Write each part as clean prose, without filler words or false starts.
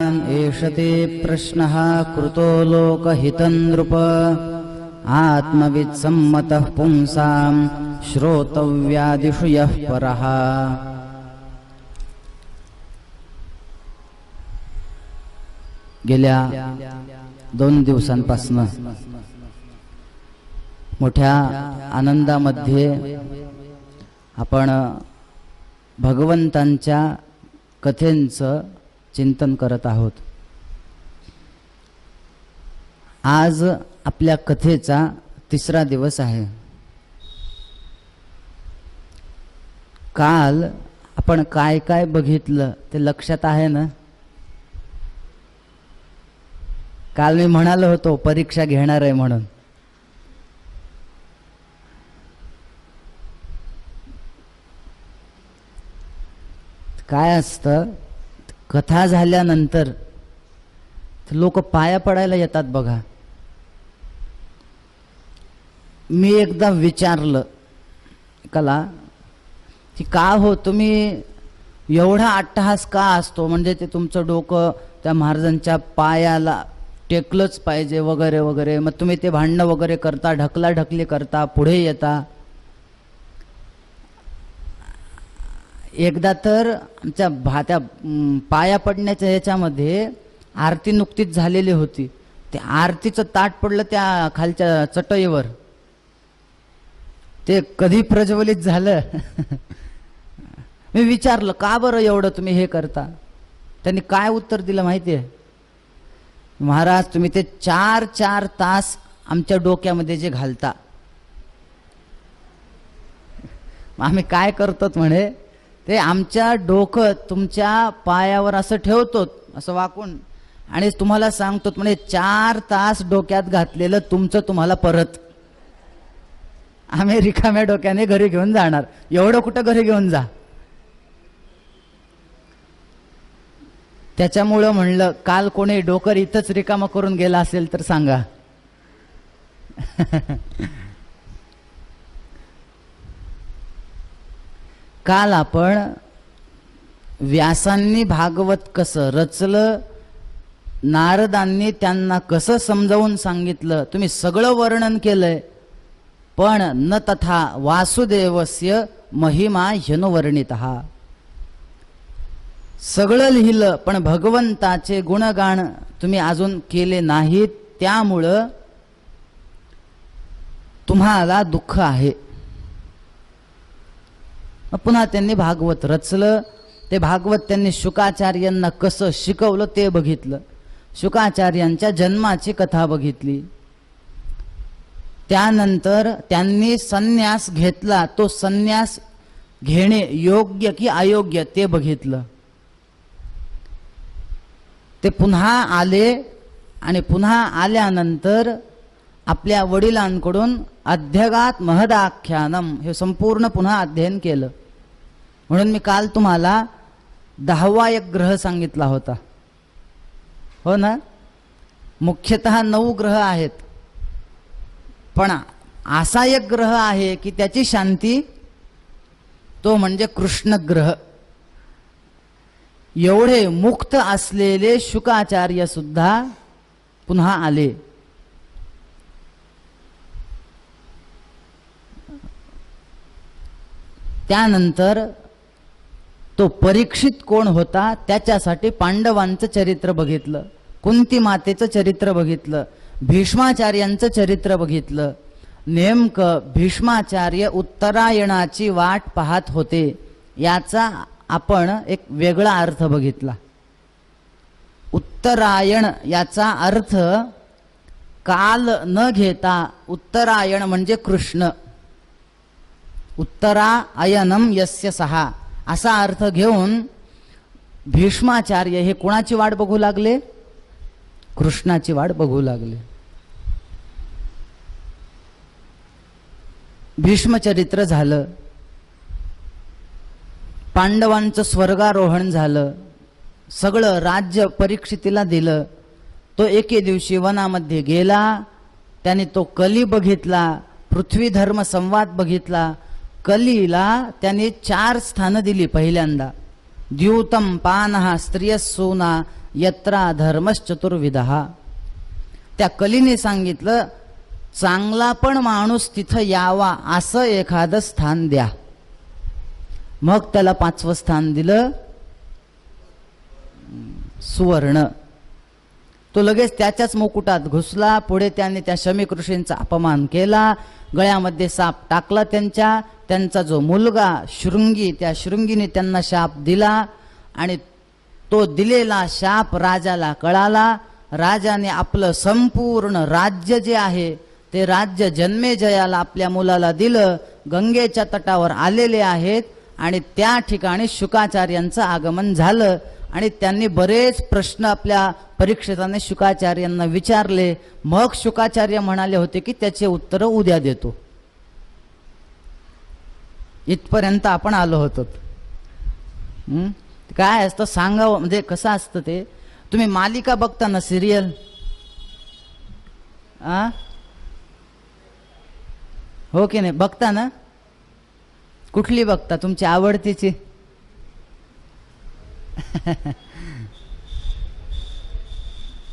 एषते प्रश्नः कृतो लोकहितं नृप आत्मवित्सम्मतः पुंसां श्रोतव्यादिषु यः परः। गेल्या 2 दिवसांपासून मोठ्या आनंदामध्ये आपण भगवंतांच्या कथेंचं चिंतन करत आहोत। आज आपल्या कथेचा 3रा दिवस आहे। काल आपण काय काय बघितलं ते लक्षात आहे ना? काल मी म्हणालो होतो परीक्षा घेणार आहे म्हणून। काय असतं, कथा झाल्यानंतर लोक पाया पडायला येतात बघा। मी एकदा विचारलं कला की का हो तुम्ही एवढा अट्टहास का असतो, म्हणजे ते तुमचं डोकं त्या महाराजांच्या पायाला टेकलंच पाहिजे वगैरे वगैरे, मग तुम्ही ते भांडणं वगैरे करता, ढकलाढकली करता, पुढे येता। एकदा तर आमच्या त्या पाया पडण्याच्या ह्याच्यामध्ये आरती नुकतीच झालेली होती, ते आरतीचं ताट पडलं त्या खालच्या चटईवर, ते कधी प्रज्वलित झालं। मी विचारलं का बरं एवढं तुम्ही हे करता? त्यांनी काय उत्तर दिलं माहिती आहे? महाराज तुम्ही ते 4 तास आमच्या डोक्यामध्ये जे घालता, आम्ही काय करतो म्हणे, ते आमच्या डोकं तुमच्या पायावर असं ठेवतो असं वाकून, आणि तुम्हाला सांगतो म्हणे 4 तास डोक्यात घातलेलं तुमचं तुम्हाला परत आम्ही रिकाम्या डोक्याने घरी घेऊन जाणार। एवढं कुठं घरी घेऊन जा? त्याच्यामुळं म्हणलं काल कोणी डोकर इथंच रिकामं करून गेला असेल तर सांगा। काल आपण व्यासांनी भागवत कसं रचलं, नारदांनी त्यांना कसं समजावून सांगितलं, तुम्ही सगळं वर्णन केलंय, पण न तथा वासुदेवस्य महिमा ह्यनुवर्णितः। सगळं लिहिलं पण भगवंताचे गुणगान तुम्ही अजून केले नाहीत, त्यामुळं तुम्हाला दुःख आहे। पुन्हा त्यांनी भागवत रचलं, ते भागवत त्यांनी शुकाचार्यांना कसं शिकवलं ते बघितलं, शुकाचार्यांच्या जन्माची कथा बघितली, त्यानंतर त्यांनी संन्यास घेतला, तो संन्यास घेणे योग्य की अयोग्य ते बघितलं, ते पुन्हा आले आणि पुन्हा आल्यानंतर आपल्या वडिलांकडून अध्यगात महदाख्यानम हे संपूर्ण पुन्हा अध्ययन केलं। म्हणून मी काल तुम्हाला 10वा एक ग्रह सांगितला होता, हो ना? मुख्यतः 9 ग्रह आहेत, पण असा एक ग्रह आहे की त्याची शांती तो म्हणजे कृष्ण ग्रह। एवढे मुक्त असलेले शुकाचार्य सुद्धा पुन्हा आले। त्यानंतर तो परीक्षित कोण होता त्याच्यासाठी पांडवांचं चरित्र बघितलं, कुंती मातेचं चरित्र बघितलं, भीष्माचार्यांचं चरित्र बघितलं। नेमकं भीष्माचार्य उत्तरायणाची वाट पाहत होते याचा आपण एक वेगळा अर्थ बघितला। उत्तरायण याचा अर्थ काल न घेता उत्तरायण म्हणजे कृष्ण, उत्तरायणम यस्य सहा असा अर्थ घेऊन भीष्माचार्य हे कोणाची वाट बघू लागले? कृष्णाची वाट बघू लागले। भीष्मचरित्र झालं, पांडवांचं स्वर्गारोहण झालं, सगळं राज्य परीक्षितीला दिलं, तो एके दिवशी वनामध्ये गेला, त्याने तो कली बघितला, पृथ्वी धर्म संवाद बघितला। कलीला त्याने 4 स्थानं दिली पहिल्यांदा, द्यूतम पानः स्त्रियः सूना यत्रा धर्मश्चतुर्विधः. त्या कलीने सांगितलं, चांगला पण माणूस तिथं यावा असं एखादं स्थान द्या. मग त्याला 5वं स्थान दिलं, सुवर्ण. तो लगेच त्याच्याच मुकुटात घुसला. पुढे त्याने त्या शमीक ऋषींचा अपमान केला, गळ्यामध्ये साप टाकला त्यांचा जो मुलगा शृंगी, त्या शृंगीने त्यांना शाप दिला आणि तो दिलेला शाप राजाला कळाला. राजाने आपलं संपूर्ण राज्य जे आहे ते राज्य जन्मेजयाला आपल्या मुलाला दिलं. गंगेच्या तटावर आलेले आहेत आणि त्या ठिकाणी शुकाचार्यांचं आगमन झालं आणि त्यांनी बरेच प्रश्न आपल्या परीक्षिताने शुकाचार्यांना विचारले. मग शुकाचार्य म्हणाले होते की त्याचे उत्तर उद्या देतो. इथपर्यंत आपण आलो होतो. काय असतं सांगावं म्हणजे कसं असतं ते. तुम्ही मालिका बघता ना, सिरियल, हो की नाही? बघता ना? कुठली बघता तुमची आवडतीची?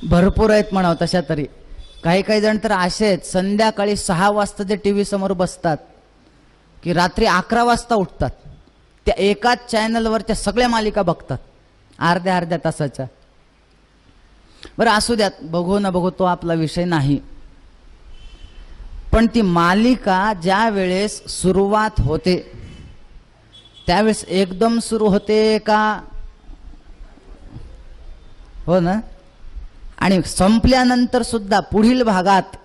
भरपूर आहेत म्हणावं तशा तरी. काही जण तर असे आहेत, संध्याकाळी 6 वाजता ते टीव्ही समोर बसतात की रात्री 11 वाजता उठतात. त्या एकाच चॅनलवर त्या सगळ्या मालिका बघतात अर्ध्या तासाच्या. बरं असू द्यात, बघू न बघू तो आपला विषय नाही. पण ती मालिका ज्या वेळेस सुरुवात होते त्यावेळेस एकदम सुरू होते का? हो ना? आणि संपल्यानंतर सुद्धा पुढील भागात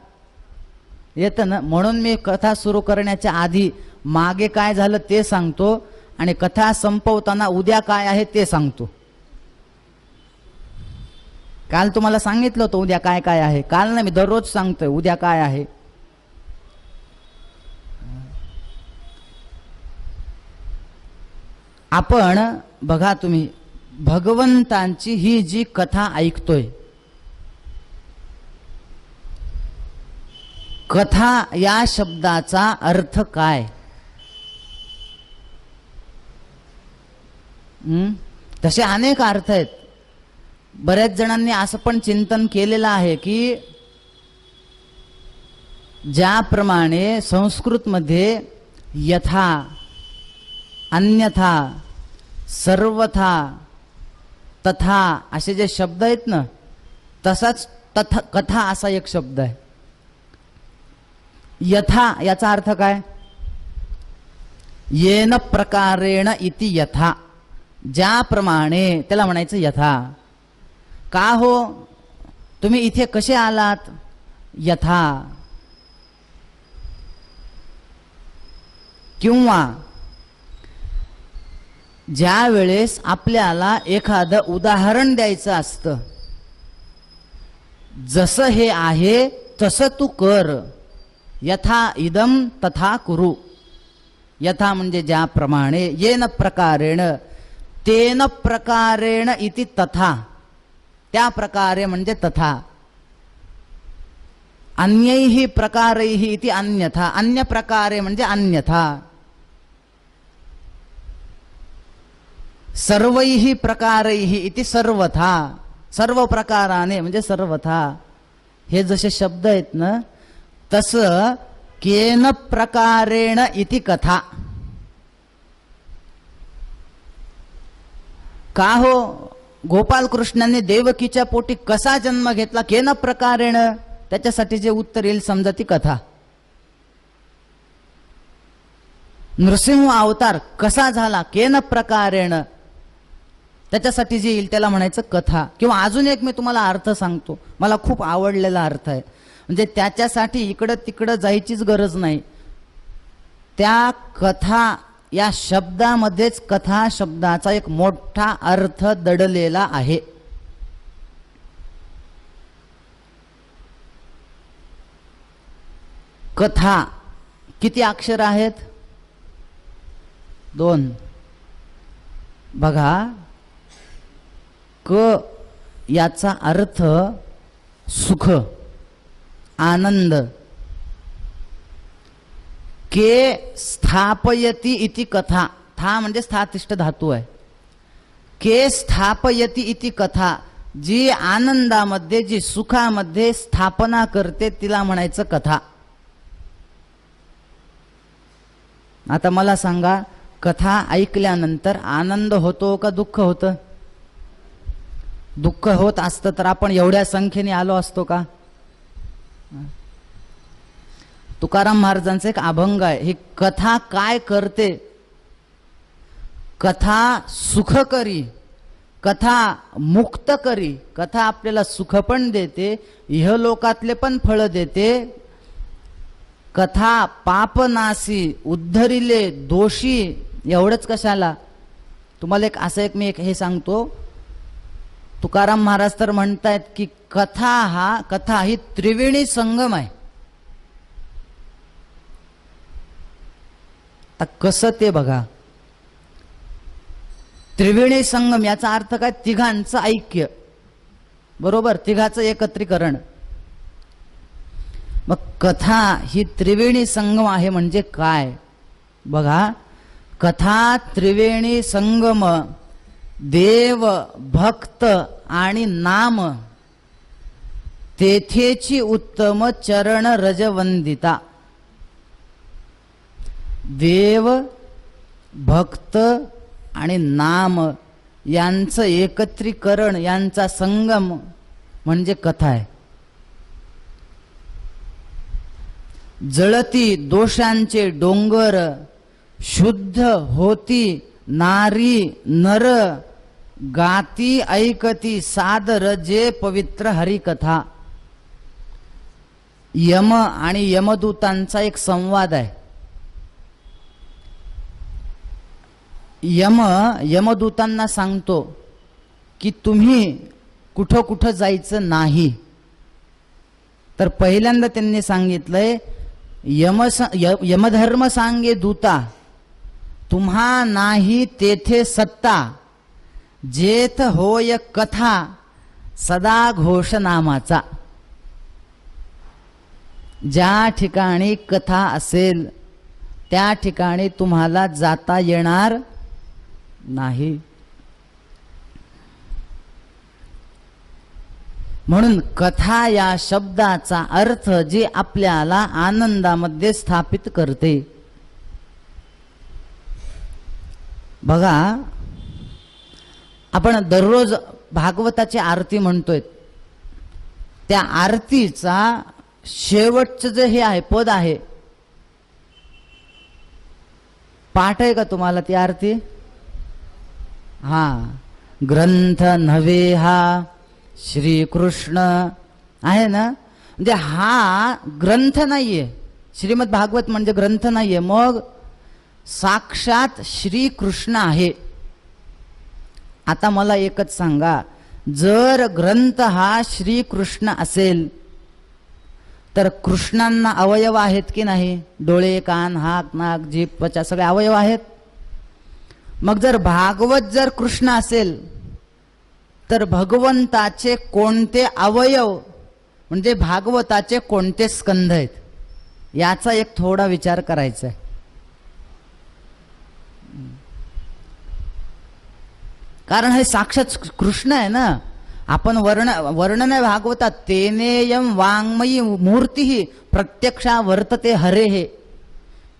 येतं ना. म्हणून मी कथा सुरू करण्याच्या आधी मागे काय झालं ते सांगतो आणि कथा संपवताना उद्या काय आहे ते सांगतो. काल तुम्हाला सांगितलं होतं उद्या काय काय आहे. काल ना, मी दररोज सांगतोय उद्या काय आहे. आपण बघा, तुम्ही भगवंतांची ही जी कथा ऐकतोय, कथा या शब्दाचा अर्थ काय? तसे अनेक अर्थ आहेत. बऱ्याच जणांनी असं पण चिंतन केलेलं आहे की ज्याप्रमाणे संस्कृतमध्ये यथा, अन्यथा, सर्वथा, तथा असे जे शब्द आहेत ना, तसाच तथा कथा असा एक शब्द आहे. यथा याचा अर्थ काय? येन प्रकारेण इति यथा. ज्याप्रमाणे त्याला म्हणायचं यथा. का हो तुम्ही इथे कसे आलात? यथा. किंवा ज्या वेळेस आपल्याला एखादं उदाहरण द्यायचं असतं, जसं हे आहे तसं तू कर. यथा इदम तथा कुरु. यथा म्हणजे ज्याप्रमाणे, येन प्रकारेण, तेन प्रकारेण इति तथा. त्या प्रकारे म्हणजे तथा. अन्यैहि प्रकारैहि इति अन्यथा. अन्य प्रकारे म्हणजे अन्यथा. सर्वैहि प्रकारैहि इति सर्वथा. सर्व प्रकाराने म्हणजे सर्वथा. हे जसे शब्द आहेत ना, तसं केन प्रकारेण इति कथा. का हो गोपाल कृष्णाने देवकीच्या पोटी कसा जन्म घेतला? केन प्रकारेण. त्याच्यासाठी जे उत्तर येईल समजा ती कथा. नृसिंह अवतार कसा झाला? केन प्रकारेण. त्याच्यासाठी जे येईल त्याला म्हणायचं कथा. किंवा अजून एक मी तुम्हाला अर्थ सांगतो, मला खूप आवडलेला अर्थ आहे. म्हणजे त्याच्यासाठी इकडं तिकडं जायचीच गरज नाही. त्या कथा या शब्दामध्येच कथा शब्दाचा एक मोठा अर्थ दडलेला आहे. कथा किती अक्षर आहेत? 2. बघा, क याचा अर्थ सुख, आनंद. के स्थापयति इति कथा. था म्हणजे स्थातिष्ठ धातू आहे. के स्थापयति इति कथा. जी आनंदामध्ये, जी सुखामध्ये स्थापना करते तिला म्हणायचं कथा. आता मला सांगा, कथा ऐकल्यानंतर आनंद होतो का दुःख होतं? दुःख होत असतं तर आपण एवढ्या संख्येने आलो असतो का? तुकाराम महाराजांचं एक अभंग आहे, ही कथा काय करते? कथा सुख करी, कथा मुक्त करी. कथा आपल्याला सुख पण देते, इहलोकातले पण फळ देते. कथा पापनाशी, उद्धरिले दोषी. एवढंच कशाला, तुम्हाला मी हे सांगतो. तुकाराम महाराज तर म्हणतायत की कथा ही त्रिवेणी संगम आहे. आता कसं ते बघा, त्रिवेणी संगम याचा अर्थ काय? तिघांचं ऐक्य, बरोबर, तिघाचं एकत्रीकरण. मग कथा ही त्रिवेणी संगम आहे म्हणजे काय बघा. कथा त्रिवेणी संगम, देव भक्त आणि नाम, तेथेची उत्तम चरण रजवंदिता. देव भक्त आणि नाम यांचं एकत्रीकरण, यांचा संगम म्हणजे कथा आहे. जळती दोषांचे डोंगर, शुद्ध होती नारी नर, गाती ऐकती सादर जे पवित्र हरिकथा. यम आणि यमदूतांचा एक संवाद आहे. यमदूतांना सांगतो की तुम्ही कुठं कुठं जायचं नाही. तर पहिल्यांदा त्यांनी सांगितलंय, यमधर्म सांगे दूता, तुम्हा नाही तेथे सत्ता, जेथ होय कथा सदा घोष नामाचा. ज्या ठिकाणी कथा असेल त्या ठिकाणी तुम्हाला जाता येणार नाही. म्हणून कथा या शब्दाचा अर्थ जे आपल्याला आनंदामध्ये स्थापित करते. बघा, आपण दररोज भागवताची आरती म्हणतोय. त्या आरतीचा शेवटचं जे हे आहे पद आहे, पाठ आहे का तुम्हाला ती आरती? ग्रंथ नव्हे हा श्रीकृष्ण आहे ना. म्हणजे हा ग्रंथ नाहीये, श्रीमद भागवत म्हणजे ग्रंथ नाहीये, मग साक्षात श्रीकृष्ण आहे. आता मला एकच सांगा, जर ग्रंथ हा श्रीकृष्ण असेल तर कृष्णांना अवयव आहेत की नाही? डोळे, कान, हात, नाक, जीभ, त्वचा सगळे अवयव आहेत. मग जर भागवत जर कृष्ण असेल तर भगवंताचे कोणते अवयव म्हणजे भागवताचे कोणते स्कंध आहेत याचा एक थोडा विचार करायचा आहे. कारण हे साक्षात कृष्ण आहे ना. आपण वर्णन आहे भागवतात, तेनेयम वाङ्मयी मूर्ती प्रत्यक्षा वर्तते हरे.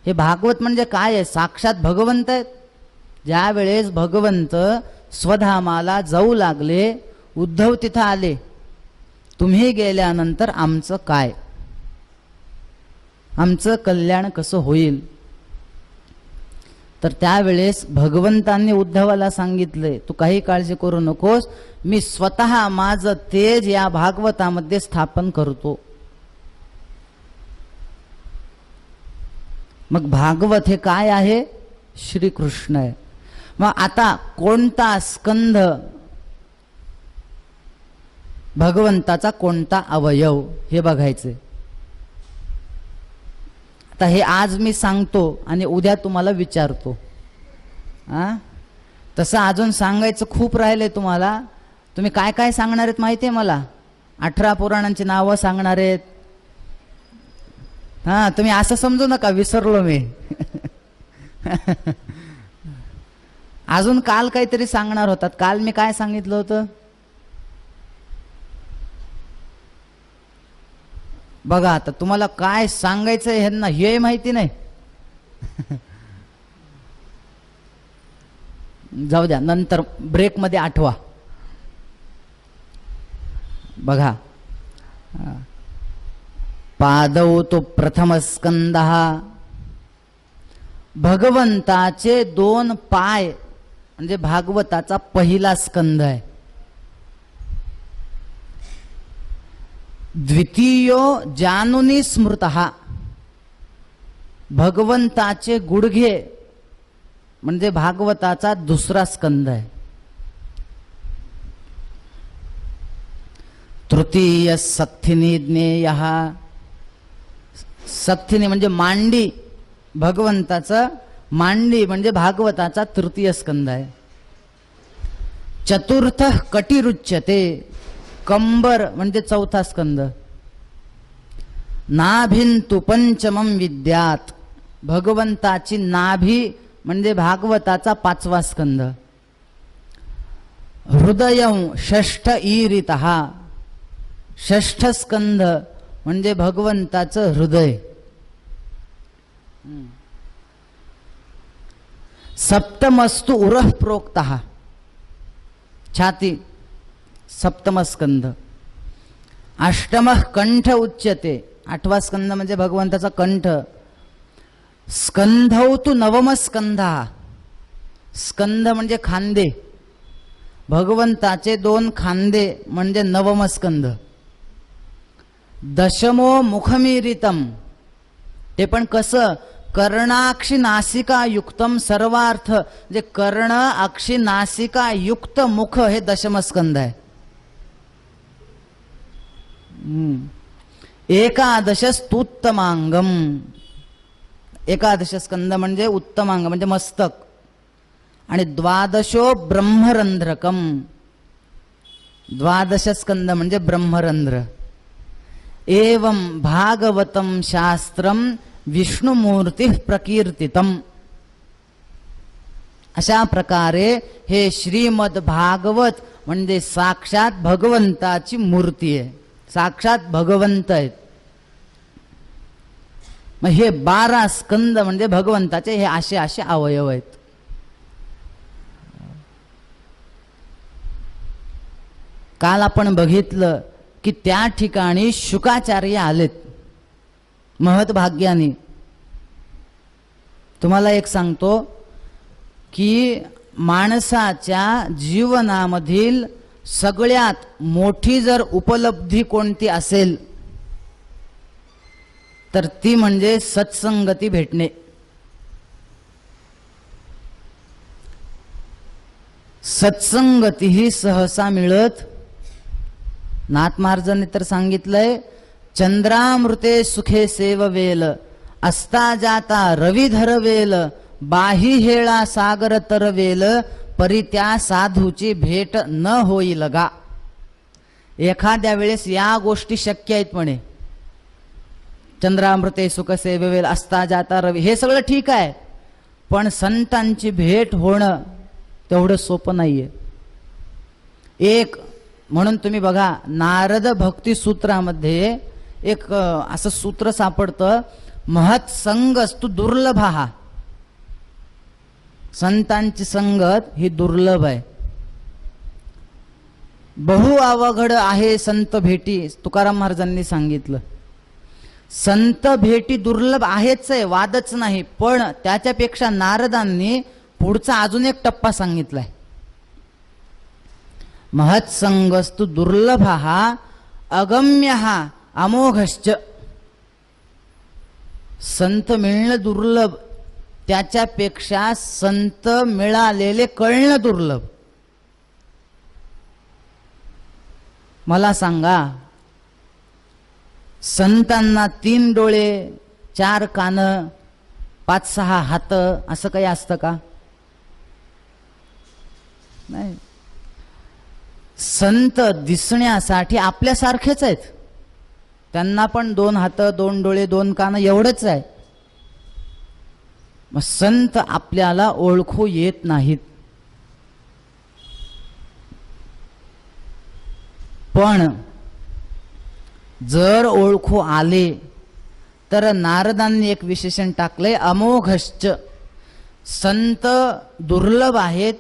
हे भागवत म्हणजे काय आहे? साक्षात भगवंत आहेत. ज्या वेळेस भगवंत स्वधामाला जाऊ लागले, उद्धव तिथं आले, तुम्ही गेल्यानंतर आमचं काय, आमचं कल्याण कसं होईल? तर त्यावेळेस भगवंतांनी उद्धवाला सांगितले, तू काही काळजी करू नकोस, मी स्वतः माझं तेज या भागवतामध्ये स्थापन करतो. मग भागवत हे काय आहे? श्रीकृष्ण आहे. मग आता कोणता स्कंध भगवंताचा, कोणता अवयव हे बघायचे. आता हे आज मी सांगतो आणि उद्या तुम्हाला विचारतो. तसं अजून सांगायचं खूप राहिलंय तुम्हाला. तुम्ही काय काय सांगणार आहेत माहिती आहे मला? 18 पुराणांची नावं सांगणार आहेत. तुम्ही असं समजू नका विसरलो मी. अजून काल काहीतरी सांगणार होतात. काल मी काय सांगितलं होतं? बघा आता तुम्हाला काय सांगायचं ह्यांना हे माहिती नाही. जाऊ द्या, नंतर ब्रेकमध्ये आठवा. बघा, पादौ तो प्रथम स्कंद, भगवंताचे 2 पाय म्हणजे भागवताचा पहिला स्कंद आहे. द्वितीयो जानुनी स्मृतः, भगवंताचे गुडघे म्हणजे भागवताचा दुसरा स्कंद आहे. तृतीय सक्थिनी ज्ञेयः, सक्थिनी म्हणजे मांडी, भगवंताचा मांडी म्हणजे भागवताचा तृतीय स्कंद आहे. चतुर्थ कटिरुच्यते, कंबर म्हणजे चौथा स्कंद. नाभिंतु पंचमं विद्यात, भगवंताची नाभी म्हणजे भागवताचा 5वा स्कंद. हृदयं षष्ठ ईरितः, षष्ठ स्कंद म्हणजे भगवंताचं हृदय. सप्तमस्तु उरः प्रोक्तः, छाती 7मा स्कंद. अष्टमः कंठ उच्यते, 8वा स्कंद म्हणजे भगवंताचा कंठ. स्कंधौ तु 9म स्कंधः, स्कंद म्हणजे खांदे, भगवंताचे 2 खांदे म्हणजे 9म स्कंद. दशमो मुखमीरितम, ते पण कसं, कर्णाक्षी नासिका युक्तम सर्वार्थ, म्हणजे कर्ण अक्षी नासिका युक्त मुख हे 10म स्कंद आहे. एकादशस्तुत्तमांगम, 11 स्कंद म्हणजे उत्तमांग म्हणजे मस्तक. आणि 12 ब्रह्मरंध्रकम, 12 स्कंद म्हणजे ब्रह्मरंध्र. एवं भागवतम शास्त्रम विष्णुमूर्ती प्रकीर्तितम, अशा प्रकारे हे श्रीमद भागवत म्हणजे साक्षात भगवंताची मूर्ती आहे, साक्षात भगवंत आहेत. मग हे 12 स्कंद म्हणजे भगवंताचे हे असे असे अवयव आहेत. काल आपण बघितलं की त्या ठिकाणी शुकाचार्य आलेत महत्भाग्याने. तुम्हाला एक सांगतो की माणसाच्या जीवनामधील सगळ्यात मोठी जर उपलब्धी कोणती असेल तर ती म्हणजे सत्संगती भेटणे. सत्संगती ही सहसा मिळत. नाथ महाराजांनी तर सांगितलंय, चंद्रामृते सुखे सेववेल, अस्ता जाता रविधर वेल, बाही हेळा सागर तरवेल, परी त्या साधूची भेट न होईल गा. एखाद्या वेळेस या गोष्टी शक्य आहेत म्हणे. चंद्रामृते सुख सेववेल, अस्ता जाता रवी, हे सगळं ठीक आहे, पण संतांची भेट होणं तेवढं सोपं नाहीये. एक म्हणून तुम्ही बघा, नारद भक्ती सूत्रामध्ये एक असं सूत्र सापडतं, महत् संगस्तु दुर्लभः, संतांची संगत ही दुर्लभ आहे. बहु अवघड आहे संत भेटी, तुकाराम महाराजांनी सांगितलं. संत भेटी दुर्लभ आहेच आहे, वादच नाही, पण त्याच्यापेक्षा नारदांनी पुढचा अजून एक टप्पा सांगितलाय. महत्संगस्तु दुर्लभः अगम्यः अमोघश्च, संत मिळणं दुर्लभ, त्याच्यापेक्षा संत मिळालेले कळणं दुर्लभ. मला सांगा, संतांना 3 डोळे 4 कान 5-6 हात असं काही असतं का? नाही. संत दिसण्यासाठी आपल्यासारखेच आहेत, त्यांना पण 2 हात 2 डोळे 2 कान एवढंच आहे. मग संत आपल्याला ओळखू येत नाहीत, पण जर ओळखू आले तर नारदांनी एक विशेषण टाकलंय, अमोघश्च. संत दुर्लभ आहेत.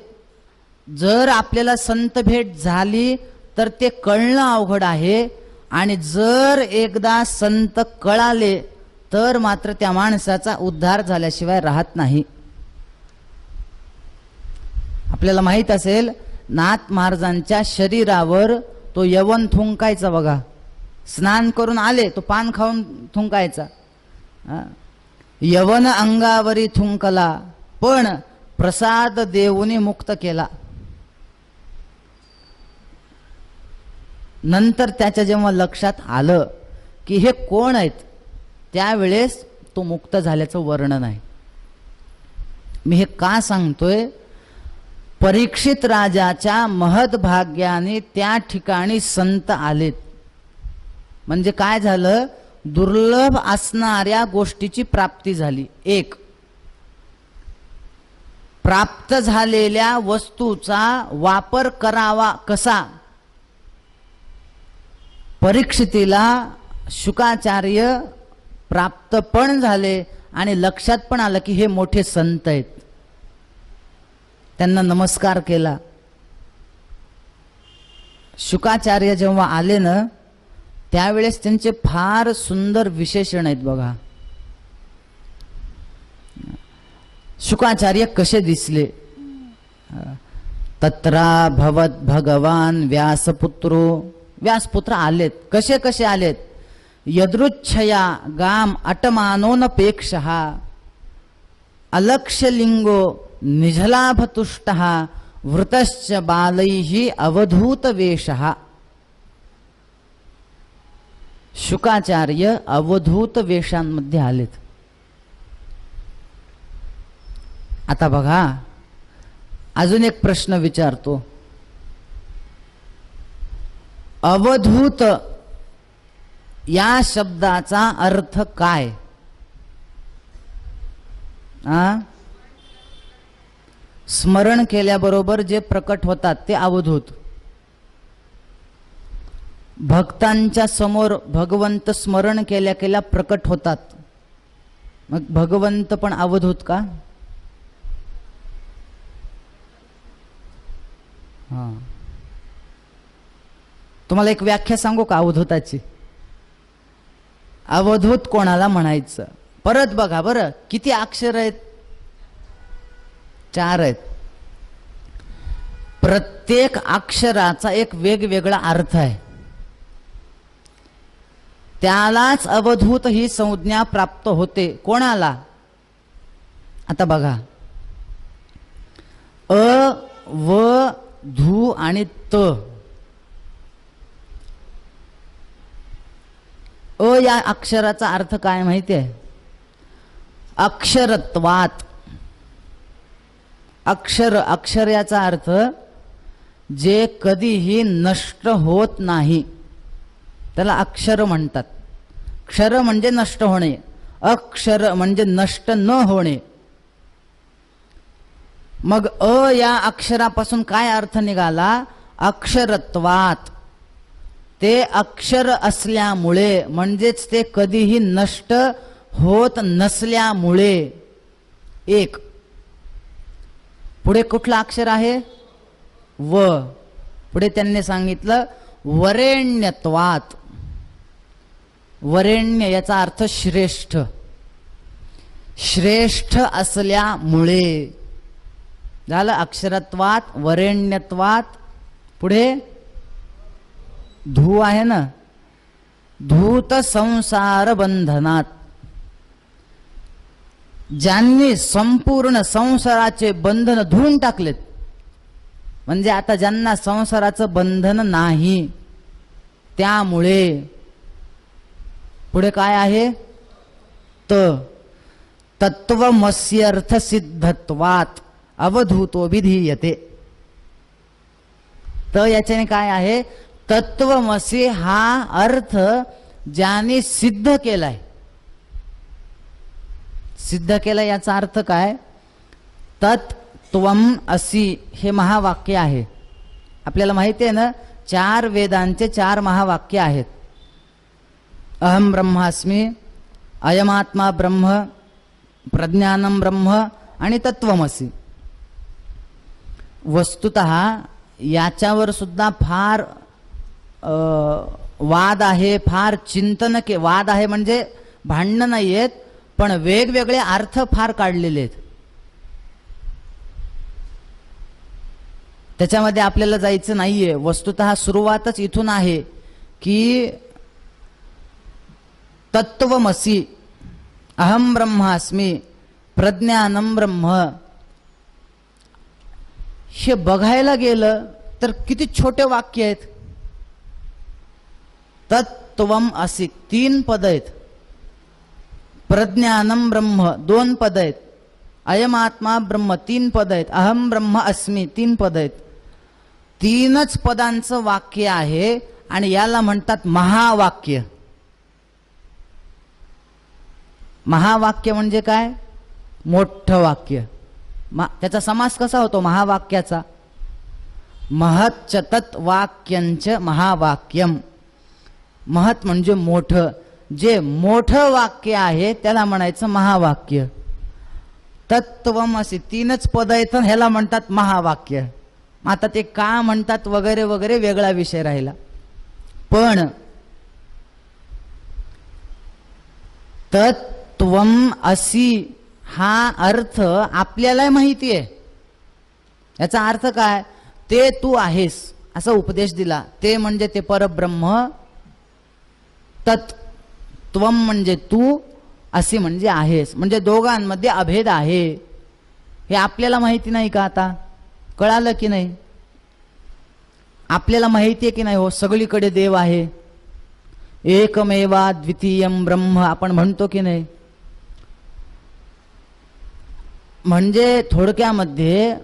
जर आपल्याला संत भेट झाली तर ते कळणं अवघड आहे, आणि जर एकदा संत कळाले तर मात्र त्या माणसाचा उद्धार झाल्याशिवाय राहत नाही. आपल्याला माहित असेल, नाथ महाराजांच्या शरीरावर तो यवन थुंकायचा बघा. स्नान करून आले तो पान खाऊन थुंकायचा. यवन अंगावरी थुंकला, पण प्रसाद देऊनी मुक्त केला. नंतर त्याच्या जेव्हा लक्षात आलं की हे कोण आहेत, त्यावेळेस तो मुक्त झाल्याचं वर्णन आहे. मी हे का सांगतोय? परीक्षित राजाच्या महद्भाग्याने त्या ठिकाणी संत आलेत. म्हणजे काय झालं? दुर्लभ असणाऱ्या गोष्टीची प्राप्ती झाली. एक, प्राप्त झालेल्या वस्तूचा वापर करावा कसा, परीक्षितीला शुकाचार्य प्राप्त पण झाले आणि लक्षात पण आलं की हे मोठे संत आहेत. त्यांना नमस्कार केला. शुकाचार्य जेव्हा आले ना, त्यावेळेस त्यांचे फार सुंदर विशेषण आहेत बघा. शुकाचार्य कसे दिसले? तत्रा भवत भगवान व्यासपुत्रो. व्यासपुत्र आलेत. कसे कसे आलेत? यदृच्छया गाम अटमानोनपेक्षः अलक्ष्यलिंगो निजलाभतुष्टः वृतश्च बालैः अवधूत वेशः. शुकाचार्य अवधूत वेशांमध्ये आलेत. आता बघा, अजून एक प्रश्न विचारतो. अवधूत या शब्दाचा अर्थ काय? स्मरण केल्याबरोबर जे प्रकट होतात ते अवधूत. भक्तांच्या समोर भगवंत स्मरण केल्या केल्या प्रकट होतात. मग भगवंत पण अवधूत का? तुम्हाला एक व्याख्या सांगू का अवधूताची? अवधूत कोणाला म्हणायचं? परत बघा बरं, किती अक्षर आहेत? 4 आहेत. प्रत्येक अक्षराचा एक वेगवेगळा अर्थ आहे. त्यालाच अवधूत ही संज्ञा प्राप्त होते. कोणाला? आता बघा, अ, व, धू आणि त. अ या अक्षराचा अर्थ काय माहिती आहे? अक्षरत्वात. अक्षर याचा अर्थ जे कधीही नष्ट होत नाही, त्याला अक्षर म्हणतात. क्षर म्हणजे नष्ट होणे, अक्षर म्हणजे नष्ट न होणे. मग अ या अक्षरापासून काय अर्थ निघाला? अक्षरत्वात. ते अक्षर असल्यामुळे, म्हणजेच ते कधीही नष्ट होत नसल्यामुळे. एक. पुढे कुठलं अक्षर आहे? व. पुढे त्यांनी सांगितलं वरेण्यत्वात. वरेण्य याचा अर्थ श्रेष्ठ. श्रेष्ठ असल्यामुळे झालं अक्षरत्वात, वरेण्यत्वात. पुढे धू आहे ना, धूत संसार बंधनात. ज्यांनी संपूर्ण संसाराचे बंधन धुवून टाकलेत, म्हणजे आता ज्यांना संसाराचं बंधन नाही, त्यामुळे. पुढे काय आहे? त. तत्वमस्यर्थ सिद्धत्वात अवधूतो विधीयते. त याच्याने काय आहे? तत्वमसी हा अर्थ ज्याने सिद्ध केलाय. सिद्ध केला याचा अर्थ काय? तत्त्वम असी हे महावाक्य आहे. आपल्याला माहिती आहे ना, 4 वेदांचे 4 महावाक्य आहेत. अहम ब्रह्मास्मी, अयमात्मा ब्रह्म, प्रज्ञानम ब्रह्म आणि तत्वमसी. वस्तुतः याच्यावर सुद्धा फार वाद आहे, फार चिंतन वाद आहे, म्हणजे भांडणं नाही आहेत, पण वेगवेगळे अर्थ फार काढलेले आहेत. त्याच्यामध्ये आपल्याला जायचं नाहीये. वस्तुतः सुरुवातच इथून आहे की तत्वमसी, अहम ब्रह्मास्मी, प्रज्ञानम ब्रह्म. हे बघायला गेलं तर किती छोटे वाक्य आहेत. तत्वम असी 3 पद आहेत, प्रज्ञानम ब्रह्म 2 पद आहेत, अयमात्मा ब्रह्म 3 पद आहेत, अहम ब्रह्म अस्मी 3 पद आहेत. 3च पदांचं वाक्य आहे आणि याला म्हणतात महावाक्य. महावाक्य म्हणजे काय? मोठं वाक्य. त्याचा समास कसा होतो महावाक्याचा? महच्च तत् वाक्यंच महावाक्यम. महत् म्हणजे मोठं. जे मोठं वाक्य आहे त्याला म्हणायचं महावाक्य. तत्वम असे 3च पद आहेत, ह्याला म्हणतात महावाक्य. आता ते का म्हणतात वगैरे वगैरे वेगळा विषय राहिला. पण तत्वम असी हा अर्थ आपल्याला माहिती आहे. याचा अर्थ काय? ते तू आहेस असा उपदेश दिला. ते म्हणजे ते परब्रह्म, तत्वम म्हणजे तू, असे म्हणजे आहेस. म्हणजे दोघांमध्ये अभेद आहे. हे आपल्याला माहिती नाही का? आता कळालं की नाही? आपल्याला माहिती आहे की नाही? हो, सगळीकडे देव आहे. एकमेवा द्वितीयम ब्रह्म आपण म्हणतो की नाही? म्हणजे थोडक्यामध्ये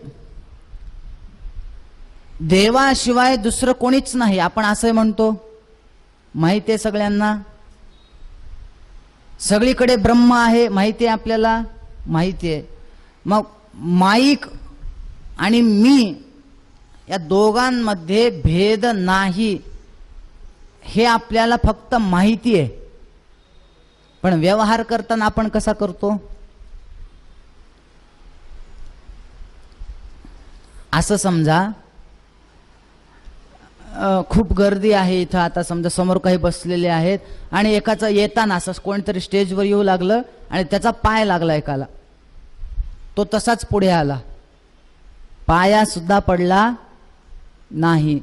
देवाशिवाय दुसरं कोणीच नाही आपण असं म्हणतो. माहिती आहे सगळ्यांना. सगळीकडे ब्रह्म आहे माहिती आहे आपल्याला, माहिती आहे. मग माईक आणि मी या दोघांमध्ये भेद नाही हे आपल्याला फक्त माहिती आहे. पण व्यवहार करताना आपण कसा करतो? असं समजा खूप गर्दी आहे इथं. आता समजा समोर काही बसलेले आहेत आणि एकाचा येताना असं कोणतरी स्टेजवर येऊ लागलं आणि त्याचा पाय लागला एकाला. तो तसाच पुढे आला, पाया सुद्धा पडला नाही.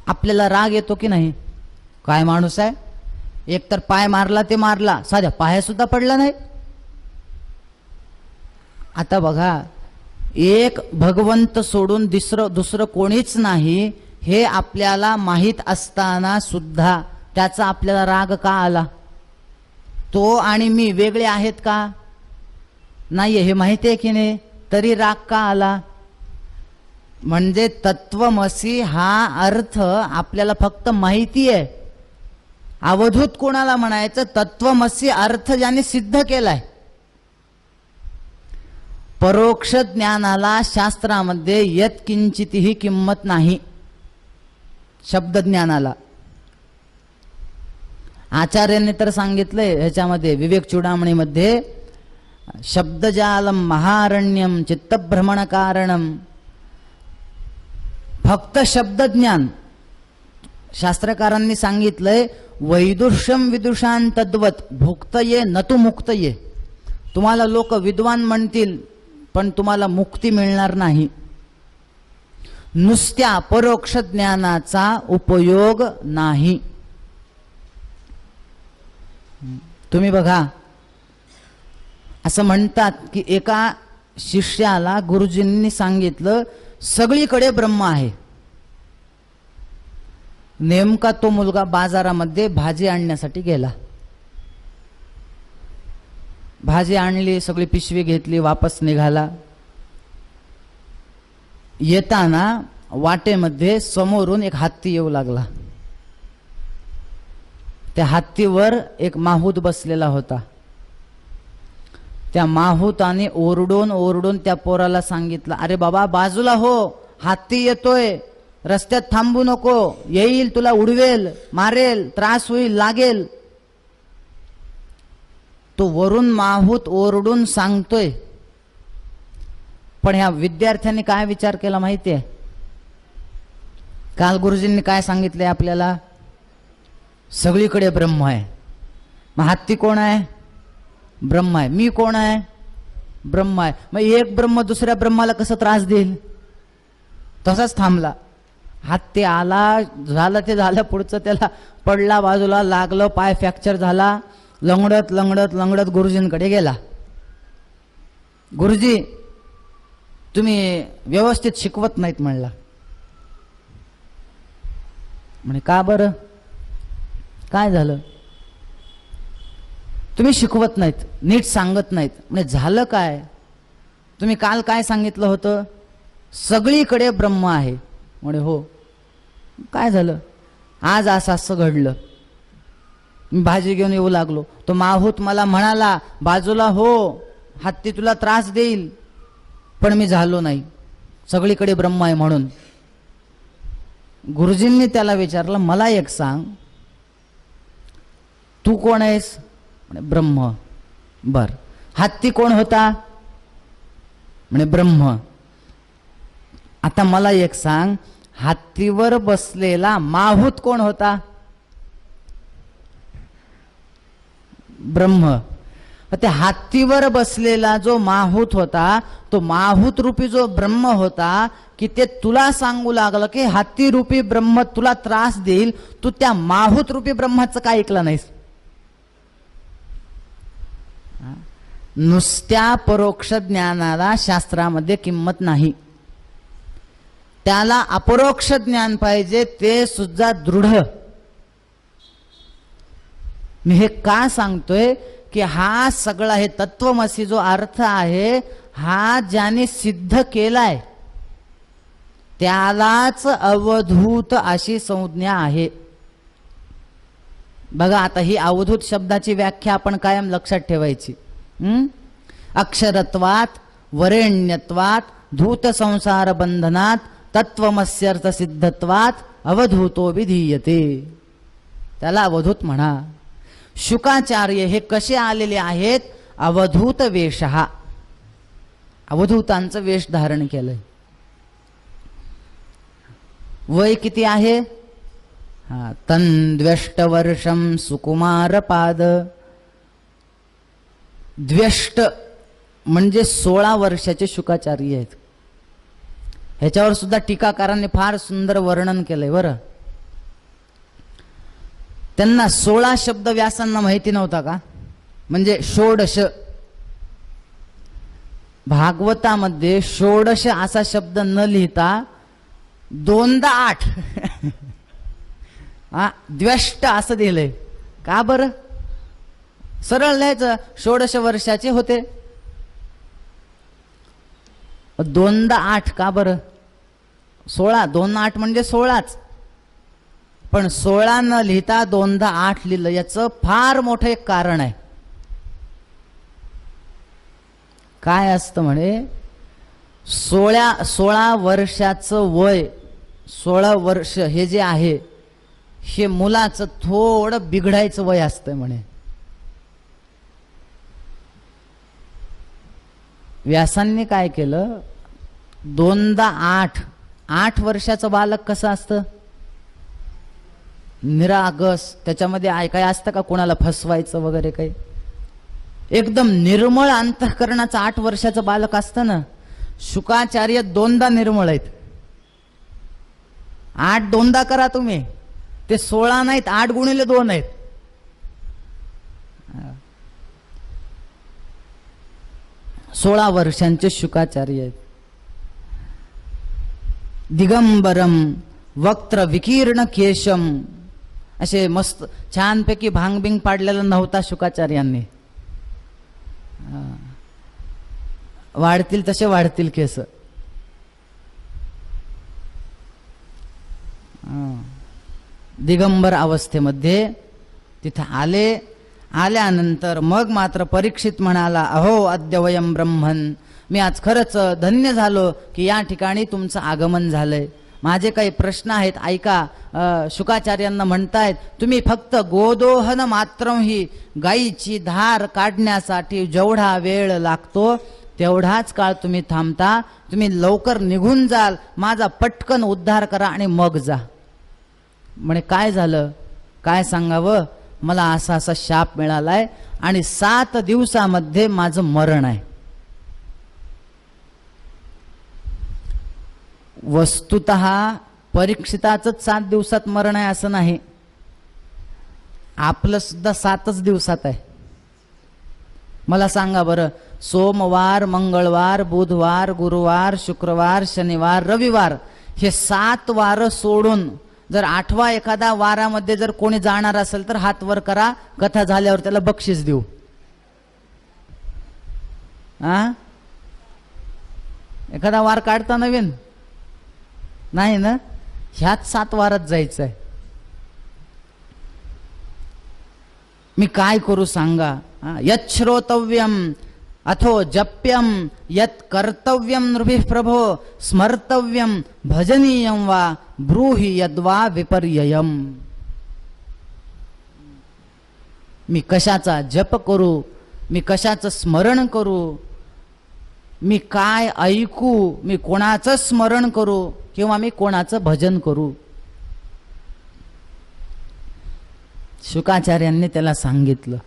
आपल्याला राग येतो की नाही? काय माणूस आहे, एकतर पाय मारला ते मारला, साध्या पाया सुद्धा पडला नाही. आता बघा, एक भगवंत सोडून दुसरं कोणीच नाही हे आपल्याला माहीत असताना सुद्धा त्याचा आपल्याला राग का आला? तो आणि मी वेगळे आहेत का? नाहीये हे माहिती आहे की नाही, तरी राग का आला? म्हणजे तत्वमसी हा अर्थ आपल्याला फक्त माहिती आहे. अवधूत कोणाला म्हणायचं? तत्वमसी अर्थ ज्याने सिद्ध केलाय. परोक्ष ज्ञानाला शास्त्रामध्ये यत्किंचितही किंमत नाही. शब्द ज्ञानाला आचार्यांनी तर सांगितलंय ह्याच्यामध्ये विवेक चूडामणीमध्ये, शब्दजालम महारण्यम चित्तभ्रमण कारणम. फक्त शब्दज्ञान शास्त्रकारांनी सांगितलंय वैदुष्यम विदुषान तद्वत भुक्तये न तु मुक्तये. तुम्हाला लोक विद्वान म्हणतील पण तुम्हाला मुक्ती मिळणार नाही. नुसत्या परोक्ष ज्ञानाचा उपयोग नाही. तुम्ही बघा, असं म्हणतात की एका शिष्याला गुरुजींनी सांगितलं सगळीकडे ब्रह्म आहे. नेमका तो मुलगा बाजारामध्ये भाजी आणण्यासाठी गेला. भाजी आणली, सगळी पिशवी घेतली, वापस निघाला. येताना वाटेमध्ये समोरून एक हत्ती येऊ लागला. त्या हत्तीवर एक माहूत बसलेला होता. त्या माहूताने ओरडून ओरडून त्या पोराला सांगितलं, अरे बाबा बाजूला हो, हत्ती येतोय. रस्त्यात थांबू नको, येईल तुला उडवेल, मारेल, त्रास होईल, लागेल. तो वरून माहूत ओरडून सांगतोय. पण ह्या विद्यार्थ्यांनी काय विचार केला माहितीये? काल गुरुजींनी काय सांगितलंय आपल्याला? सगळीकडे ब्रह्म आहे. मग हत्ती कोण आहे? ब्रह्म आहे. मी कोण आहे? ब्रह्म आहे. मग एक ब्रह्म दुसऱ्या ब्रह्माला कसं त्रास देईल? तसाच थांबला. हत्ती आला, झालं ते झालं, पुढचं त्याला पडला, बाजूला लागलं, पाय फ्रॅक्चर झाला, लंगडत लंगडत लंगडत गुरुजींकडे गेला. गुरुजी तुम्ही व्यवस्थित शिकवत नाहीत म्हणला. म्हणे का बरं? काय झालं? तुम्ही शिकवत नाहीत, नीट सांगत नाहीत. म्हणजे झालं काय? तुम्ही काल काय सांगितलं होतं? सगळीकडे ब्रह्म आहे. म्हणे हो. काय झालं? आज असं घडलं. मी भाजी घेऊन येऊ लागलो, तो माहूत मला म्हणाला बाजूला हो, हत्ती तुला त्रास देईल, पण मी झालो नाही, सगळीकडे ब्रह्म आहे म्हणून. गुरुजींनी त्याला विचारलं, मला एक सांग, तू कोण आहेस? म्हणे ब्रह्म. बर, हत्ती कोण होता? म्हणे ब्रह्म. आता मला एक सांग, हत्तीवर बसलेला माहूत कोण होता? ब्रह्म. त्या हत्तीवर बसलेला जो माहूत होता, तो माहूत रूपी जो ब्रह्म होता, की ते तुला सांगू लागलं की हत्ती रूपी ब्रह्म तुला त्रास देईल, तू त्या माहूत रूपी ब्रह्माचं काय ऐकलं नाहीस? नुसत्या परोक्ष ज्ञानाला शास्त्रामध्ये किंमत नाही, त्याला अपरोक्ष ज्ञान पाहिजे, ते सुद्धा दृढ. मी हे का सांगतोय की हा सगळा हे तत्वमसी जो अर्थ आहे, हा ज्याने सिद्ध केलाय त्यालाच अवधूत अशी संज्ञा आहे. बघा आता ही अवधूत शब्दाची व्याख्या आपण कायम लक्षात ठेवायची. अक्षरत्वात, वरेण्यत्वात, धूत संसार बंधनात, तत्वमस्यर्थ सिद्धत्वात अवधूतो विधीयते. त्याला अवधूत म्हणा. शुकाचार्य हे कसे आलेले आहेत? अवधूत वेशहा, अवधूतांचं वेश धारण केलंय. वय किती आहे? तन्द्व्यष्ट वर्षम सुकुमार पाद. द्व्यष्ट म्हणजे 16 वर्षाचे शुकाचार्य आहेत. ह्याच्यावर सुद्धा टीकाकारांनी फार सुंदर वर्णन केलंय बरं. त्यांना 16 शब्द व्यासांना माहिती नव्हता का? म्हणजे षोडश. भागवतामध्ये षोडश असा शब्द न लिहिता 2दा 8 द्व्यष्ट असं दिलंय. का बरं? सरळ लिहायचं, षोडश वर्षाचे होते. 2दा 8 का बरं? 16, 2 8 म्हणजे 16च. पण 16 न लिहिता 2दा 8 लिहिलं, याचं फार मोठं एक कारण आहे. काय असतं म्हणे? 16 वर्षाचं वय, 16 वर्ष हे जे आहे, हे मुलाचं थोडं बिघडायचं वय असतं म्हणे. व्यासांनी काय केलं? 2दा 8 वर्षाचं बालक कसं असतं? निरागस, त्याच्यामध्ये काय असतं का कोणाला फसवायचं वगैरे काही? एकदम निर्मळ अंतःकरणाचं 8 वर्षाचं बालक असतं ना. शुकाचार्य 2दा निर्मळ आहेत. 8 2दा करा तुम्ही, ते 16 नाहीत, 8 गुणिले 2 आहेत. सोळा वर्षांचे शुकाचार्य आहेत. दिगंबरम वक्त्र विकीर्ण केशम, असे मस्त छानपैकी भांगबिंग पाडलेला नव्हता शुकाचार्यांनी. वाढतील तसे वाढतील केस. दिगंबर अवस्थेमध्ये तिथे आल्यानंतर मग मात्र परीक्षित म्हणाला, अहो अद्य वयम ब्रह्मन्, मी आज खरंच धन्य झालो की या ठिकाणी तुमचं आगमन झालंय. माझे काही प्रश्न आहेत ऐका. शुकाचार्यांना म्हणतायत तुम्ही फक्त गोदोहन मात्र ही गाईची धार काढण्यासाठी जेवढा वेळ लागतो तेवढाच काळ तुम्ही थांबता. तुम्ही लवकर निघून जाल, माझा पटकन उद्धार करा आणि मग जा. म्हणे काय झालं, काय सांगावं, मला असा असा शाप मिळालाय आणि 7 दिवसामध्ये माझं मरण आहे. वस्तुतः परीक्षिताचंच 7 दिवसात मरण आहे असं नाही, आपलं सुद्धा 7च दिवसात आहे. मला सांगा बरं, सोमवार, मंगळवार, बुधवार, गुरुवार, शुक्रवार, शनिवार, रविवार हे 7 वार सोडून जर 8वा एखादा वारामध्ये जर कोणी जाणार असेल तर हात वर करा, कथा झाल्यावर त्याला बक्षीस देऊ. एखादा वार काढता नवीन नाही ना, ह्याच 7 वारात जायचं आहे. मी काय करू सांगा. यत् श्रोतव्यम अथो जप्यम यत् कर्तव्यम नृभिः प्रभो स्मर्तव्यम भजनीयम वा ब्रूहि यद्वा विपर्ययम. मी कशाचा जप करू, मी कशाचं स्मरण करू, मी काय ऐकू, मी कोणाचं स्मरण करू किंवा मी कोणाचं भजन करू. शुकाचार्यांनी त्याला सांगितलं,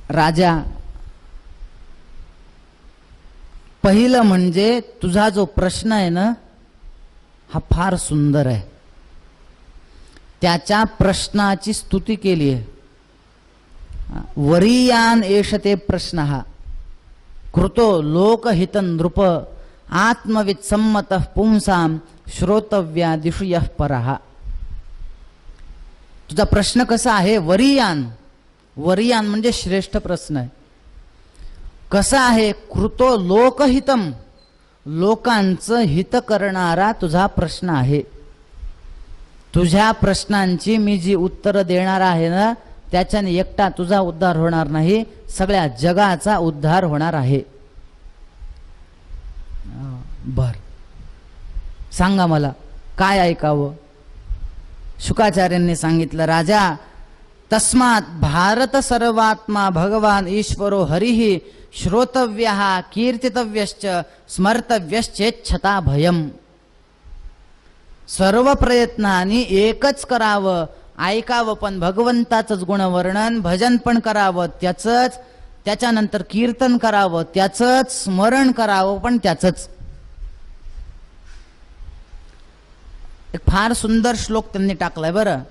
राजा, पहिलं म्हणजे तुझा जो प्रश्न आहे ना हा फार सुंदर आहे. त्याच्या प्रश्नाची स्तुती केली आहे. वरीयान एषते प्रश्नः कृतो लोकहित नृप आत्मवित् सम्मतः पुंसाम श्रोतव्यादिषु यः परः. तुझा प्रश्न कसा आहे, वरीयान, वरीयान म्हणजे श्रेष्ठ प्रश्न आहे. कसा आहे, कृतो लोकहितम, लोकांचं हित करणारा तुझा प्रश्न आहे. तुझ्या प्रश्नांची मी जी उत्तर देणार आहे ना त्याच्याने एकटा तुझा उद्धार होणार नाही, सगळ्या जगाचा उद्धार होणार आहे. बर, सांगा मला काय ऐकावं. शुकाचार्यांनी सांगितलं, राजा, तस्मात् भारत सर्वात्मा भगवान ईश्वरो हरिः श्रोतव्यः कीर्तितव्यश्च स्मर्तव्यश्चेच्छता भयम. सर्व प्रयत्नांनी एकच करावं, ऐकावं पण भगवंताचंच गुणवर्णन, भजन पण करावं त्याचंच, त्याच्यानंतर कीर्तन करावं त्याचंच, स्मरण करावं पण त्याचंच. एक फार सुंदर श्लोक त्यांनी टाकलाय बरं.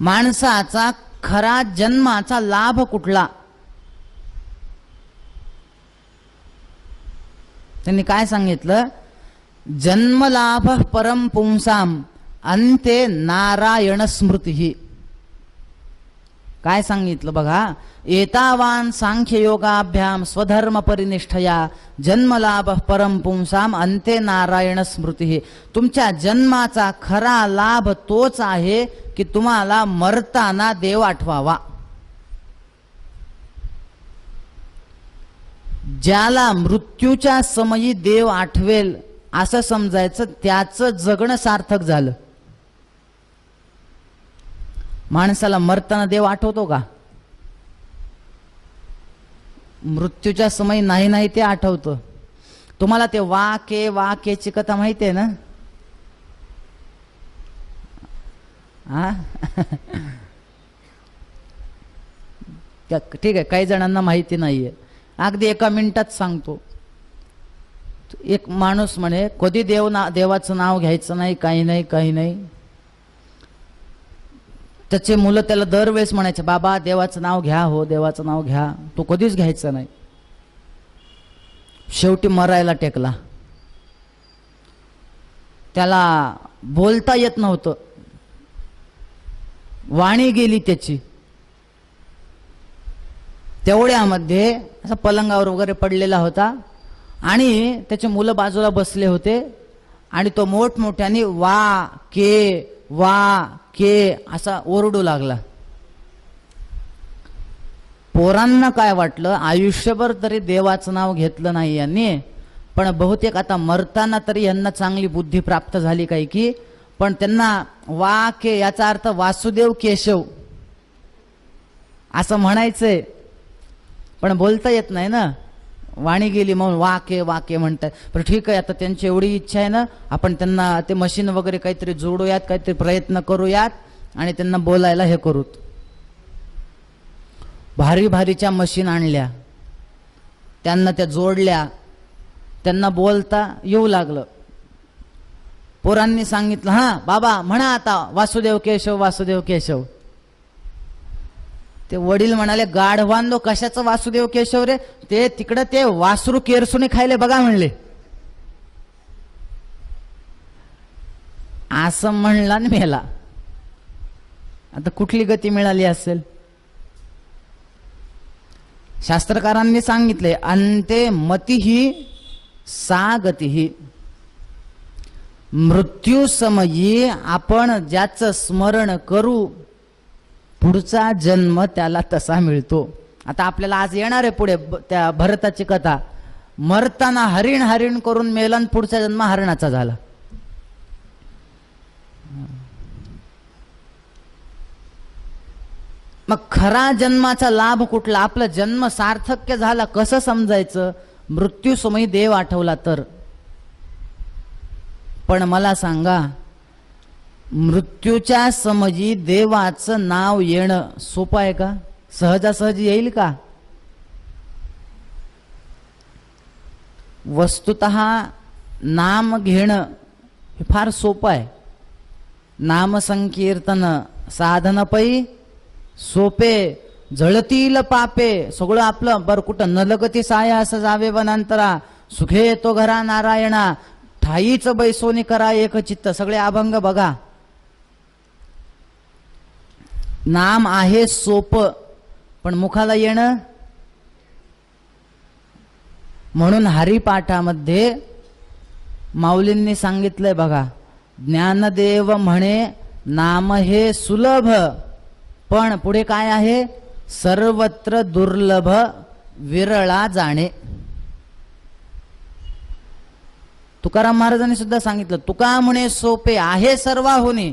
माणसाचा खरा जन्माचा लाभ कुठला, त्यांनी काय सांगितलं, जन्मलाभ परम पुंसाम अंते नारायण स्मृती. काय सांगितलं बघा, एतावान सांख्ययोगाभ्याम स्वधर्म परिनिष्ठया जन्मलाभ परम पुंसाम अंते नारायण स्मृती. तुमच्या जन्माचा खरा लाभ तोच आहे की तुम्हाला मरताना देव आठवावा. ज्याला मृत्यूच्या समयी देव आठवेल असं समजायचं, त्याचं जगणं सार्थक झालं. माणसाला मरताना देव आठवतो का? मृत्यूच्या समयी नाही नाही ते आठवतं. तुम्हाला ते वाकेची कथा माहिती आहे ना? ठीक आहे, काही जणांना माहिती नाहीये. अगदी 1 मिनिटात सांगतो. एक माणूस म्हणे कधी देवाचं नाव घ्यायचं नाही, काही नाही काही नाही. त्याचे मुलं त्याला दरवेळेस म्हणायचे, बाबा देवाचं नाव घ्या, हो देवाचं नाव घ्या. तो कधीच घ्यायचं नाही. शेवटी मरायला टेकला. त्याला बोलता येत नव्हतं, वाणी गेली त्याची. तेवढ्यामध्ये असा पलंगावर वगैरे पडलेला होता आणि त्याचे मुलं बाजूला बसले होते आणि तो मोठमोठ्याने वा के असा ओरडू लागला. पोरांना काय वाटलं, आयुष्यभर तरी देवाचं नाव घेतलं नाही यांनी, पण बहुतेक आता मरताना तरी यांना चांगली बुद्धी प्राप्त झाली काय की, पण त्यांना वा के याचा अर्थ वासुदेव केशव असं म्हणायचंय, पण बोलता येत नाही ना, वाणी गेली म्हणून वाके वाके म्हणतात. पण ठीक आहे, आता त्यांची एवढी इच्छा आहे ना, आपण त्यांना ते मशीन वगैरे काहीतरी जोडूयात, काहीतरी प्रयत्न करूयात आणि त्यांना बोलायला हे करूत. भारी भारीच्या मशीन आणल्या, त्यांना त्या जोडल्या, त्यांना बोलता येऊ लागलं. पोरांनी सांगितलं, हा बाबा म्हणा आता वासुदेव केशव वासुदेव केशव. ते वडील म्हणाले, गाढवांनो कशाचं वासुदेव केशव रे, ते तिकडं ते वासरू केरसुनी खायले बघा म्हणले. असं म्हणला आणि मेला. आता कुठली गती मिळाली असेल. शास्त्रकारांनी सांगितले, अंते मतिही सा गतिही. मृत्यू समयी आपण ज्याचं स्मरण करू, पुढचा जन्म त्याला तसा मिळतो. आता आपल्याला आज येणार आहे पुढे त्या भरताची कथा. मरताना हरिण हरिण करून मेला आणि पुढचा जन्म हरणाचा झाला. मग खरा जन्माचा लाभ कुठला, आपला जन्म सार्थक्य झाला कसं समजायचं, मृत्यू समयी देव आठवला तर. पण मला सांगा, मृत्यूच्या समयी देवाचं नाव येणं सोपं आहे का, सहजासहजी येईल का. वस्तुतः नाम घेणं हे फार सोपं आहे. नाम संकीर्तन साधन पै सोपे, जळतील पापे. सगळं आपलं बर, कुठं नलगती साया असं जावे वनांतरा, सुखे येतो घरा नारायणा, ठाईच बैसोनी करा एक चित्त. सगळे अभंग बघा. नाम आहे सोपं, पण मुखाला येणं. म्हणून हरिपाठामध्ये माऊलींनी सांगितलंय बघा, ज्ञानदेव म्हणे नाम हे सुलभ, पण पुढे काय आहे, सर्वत्र दुर्लभ विरळा जाणे. तुकाराम महाराजांनी सुद्धा सांगितलं, तुका म्हणे सोपे आहे सर्वाहुनी.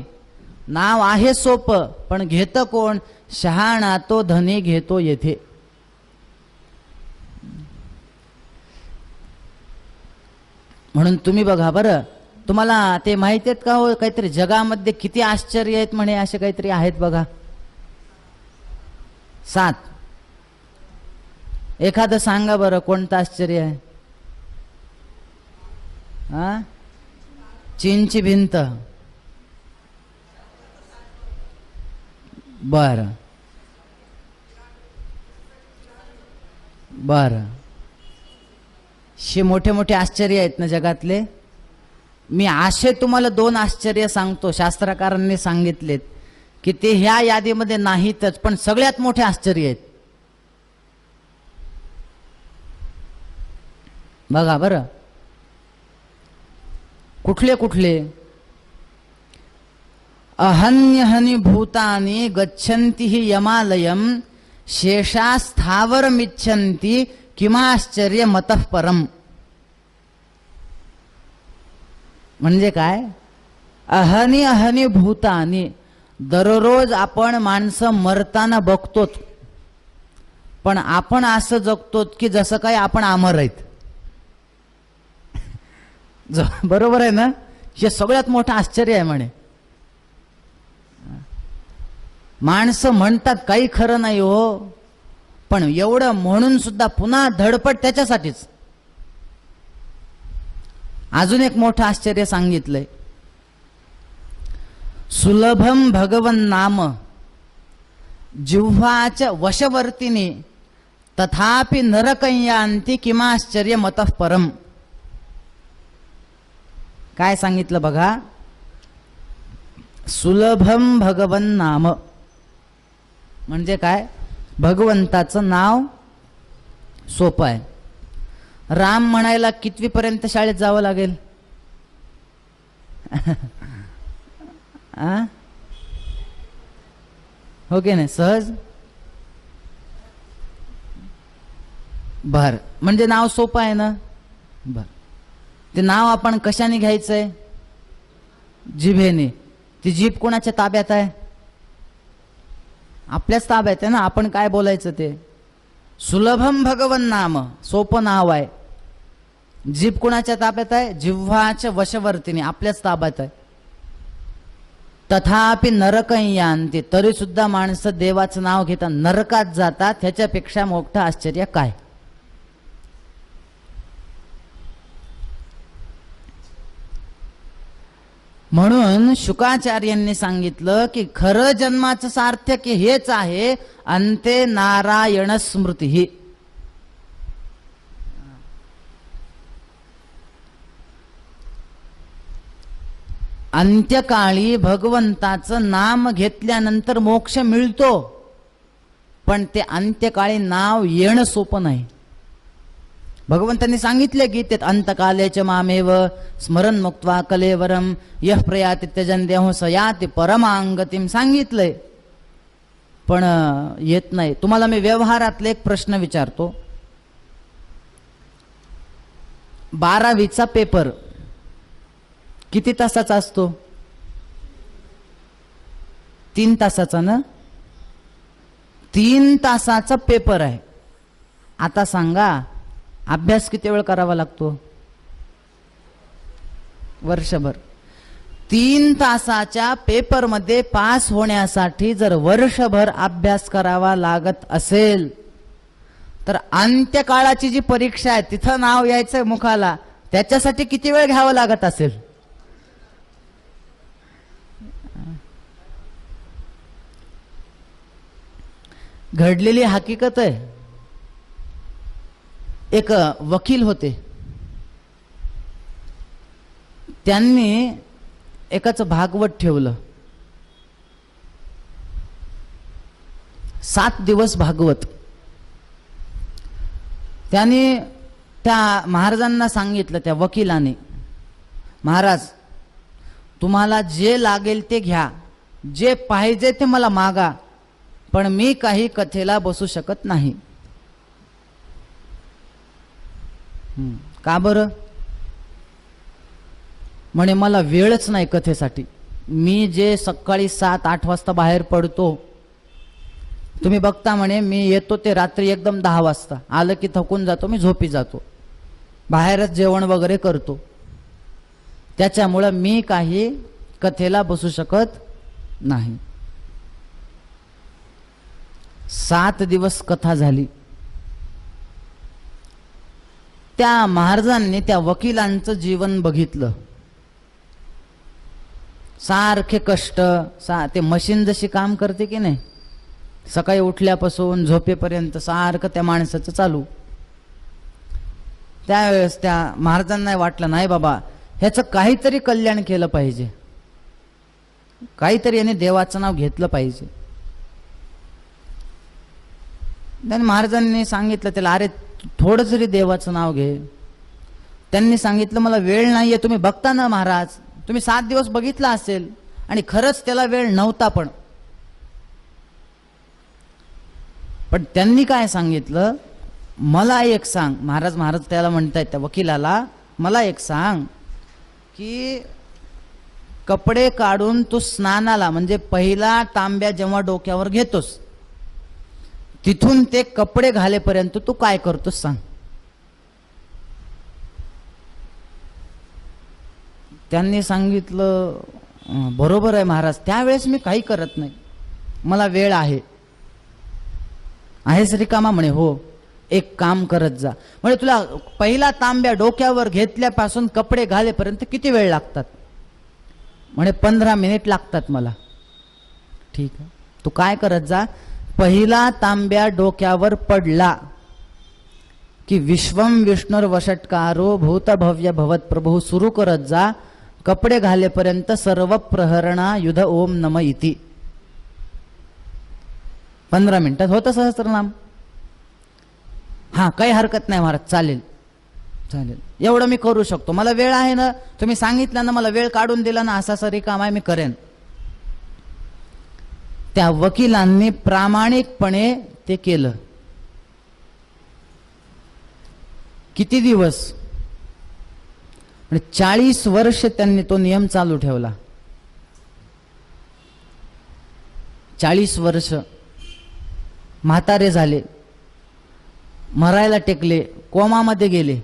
नाव आहे सोपं, पण घेत कोण, शहाणा तो धनी घेतो येथे. म्हणून तुम्ही बघा बरं, तुम्हाला ते माहिती आहेत का हो, काहीतरी जगामध्ये किती आश्चर्य आहेत म्हणे, असे काहीतरी आहेत बघा. 7. एखादं सांगा बरं, कोणतं आश्चर्य आहे. चीनची भिंत. बर बर, शे मोठे मोठे आश्चर्य आहेत ना जगातले. मी असे तुम्हाला 2 आश्चर्य सांगतो, शास्त्रकारांनी सांगितलेत की ते ह्या यादीमध्ये नाहीतच, पण सगळ्यात मोठे आश्चर्य आहेत. बघा बरं, कुठले कुठले. अहन्यहनि भूतानि गच्छन्ति हि यमालयम, शेषा स्थावरमिच्छन्ति किमाश्चर्य मतः परम. म्हणजे काय, अहनी अहनी भूतानी. दररोज आपण माणसं मरताना बघतोत, पण आपण असं जगतो की जसं काय आपण अमर आहेत. बरोबर आहे ना. हे सगळ्यात मोठं आश्चर्य आहे म्हणे. माणसं म्हणतात काही खरं नाही हो, पण एवढं म्हणून सुद्धा पुन्हा धडपड त्याच्यासाठीच. अजून एक मोठं आश्चर्य सांगितलंय, सुलभम भगवन नाम जिह्वाच वशवर्तिनी तथापि नरकंयांती किमाश्चर्य मतः परम. काय सांगितलं बघा, सुलभम भगवन नाम म्हणजे काय, भगवंताचं नाव सोपं आहे. राम म्हणायला कितवीपर्यंत शाळेत जावं लागेल. हो की नाही, सहज. बर, म्हणजे नाव सोपं आहे ना. बर, ते नाव आपण कशाने घ्यायचंय? जिभेने. ती जीभ कोणाच्या ताब्यात आहे? आपल्याच ताब्यात आहे ना. आपण काय बोलायचं ते. सुलभम भगवन नाम, सोपं नाव आहे. जीभ कोणाच्या ताब्यात आहे? जिव्हाच्या वशवर्तीने, आपल्याच ताब्यात आहे. तथापि नरक यांती, तरी सुद्धा माणसं देवाचं नाव घेतात नरकात जातात. ह्याच्यापेक्षा मोठं आश्चर्य काय? म्हणून शुकाचार्यांनी सांगितलं की खरं जन्माचं सार्थक्य हेच आहे, अंते नारायण स्मृती. अंत्यकाळी भगवंताचं नाम घेतल्यानंतर मोक्ष मिळतो, पण ते अंत्यकाळी नाव येणं सोपं नाही. भगवंतांनी सांगितले गीतेत, अंतकालेच मामेव स्मरण मुक्त्वा कलेवरम यः प्रयाति त्यजन देहो सयाति परमांगतीम सांगितलंय, पण येत नाही. तुम्हाला मी व्यवहारातले एक प्रश्न विचारतो. 12वीचा पेपर किती तासाचा असतो? 3 तासाचा ना. 3 तासाचा पेपर आहे. आता सांगा अभ्यास किती वेळ करावा लागतो? वर्षभर. 3 तासाच्या पेपरमध्ये पास होण्यासाठी जर वर्षभर अभ्यास करावा लागत असेल, तर अंत्यकाळाची जी परीक्षा आहे तिथं नाव यायचंय मुखाला, त्याच्यासाठी किती वेळ घ्यावा लागत असेल? घडलेली हकीकत आहे. एक वकील होते, त्यांनी एकाच भागवत ठेवलं. 7 दिवस भागवत. त्यांनी त्या महाराजांना सांगितलं, त्या वकिलाने, महाराज तुम्हाला जे लागेल ते घ्या, जे पाहिजे ते मला मागा, पण मी काही कथेला बसू शकत नाही. का बरं? म्हणे मला वेळच नाही कथेसाठी. मी जे सकाळी 7-8 वाजता बाहेर पडतो, तुम्ही बघता म्हणे, मी येतो ते रात्री एकदम 10 वाजता. आलं की थकून जातो, मी झोपी जातो, बाहेरच जेवण वगैरे करतो. त्याच्यामुळं मी काही कथेला बसू शकत नाही. 7 दिवस कथा झाली. त्या महाराजांनी त्या वकिलांचं जीवन बघितलं. सारखे कष्ट, ते मशीन जशी काम करते की नाही, सकाळी उठल्यापासून झोपेपर्यंत सारखं त्या माणसाचं चालू. त्यावेळेस त्या महाराजांना वाटलं, नाही बाबा, ह्याचं काहीतरी कल्याण केलं पाहिजे, काहीतरी याने देवाचं नाव घेतलं पाहिजे. त्यांनी महाराजांनी सांगितलं त्याला, अरे थोडं जरी देवाचं नाव घे. त्यांनी सांगितलं, मला वेळ नाहीये. तुम्ही बघता ना महाराज, तुम्ही 7 दिवस बघितला असेल, आणि खरंच त्याला वेळ नव्हता. पण त्यांनी काय सांगितलं, मला एक सांग. महाराज त्याला म्हणतायत त्या वकिलाला, मला एक सांग की कपडे काढून तू स्नानाला, म्हणजे पहिला तांब्या जेव्हा डोक्यावर घेतोस, तिथून ते कपडे घालेपर्यंत तू काय करतोस सांग. त्यांनी सांगितलं, बरोबर आहे महाराज, त्यावेळेस मी काही करत नाही, मला वेळ आहे. आहेस रिकामा? म्हणे हो. एक काम करत जा. म्हणजे तुला पहिला तांब्या डोक्यावर घेतल्यापासून कपडे घालेपर्यंत किती वेळ लागतात? म्हणे 15 मिनिट लागतात मला. ठीक आहे, तू काय करत जा, पहिला तांब्या डोक्यावर पडला की विश्वम विष्णुर वषटकारो भूत भव्य भवत प्रभू सुरू करत जा. कपडे घालेपर्यंत सर्व प्रहरणा युध ओम नम इति. 15 मिनिटात होतं सहस्त्रनाम. हा, काही हरकत नाही महाराज, चालेल चालेल, एवढं मी करू शकतो, मला वेळ आहे ना, तुम्ही सांगितलं ना, मला वेळ काढून दिला ना, असा सरी काम आहे, मी करेन. त्या वकिलांनी प्रामाणिकपणे ते केलं. किती दिवस? म्हणजे 40 वर्ष त्यांनी तो नियम चालू ठेवला. 40 वर्ष म्हातारे झाले, मरायला टेकले, कोमामध्ये गेले,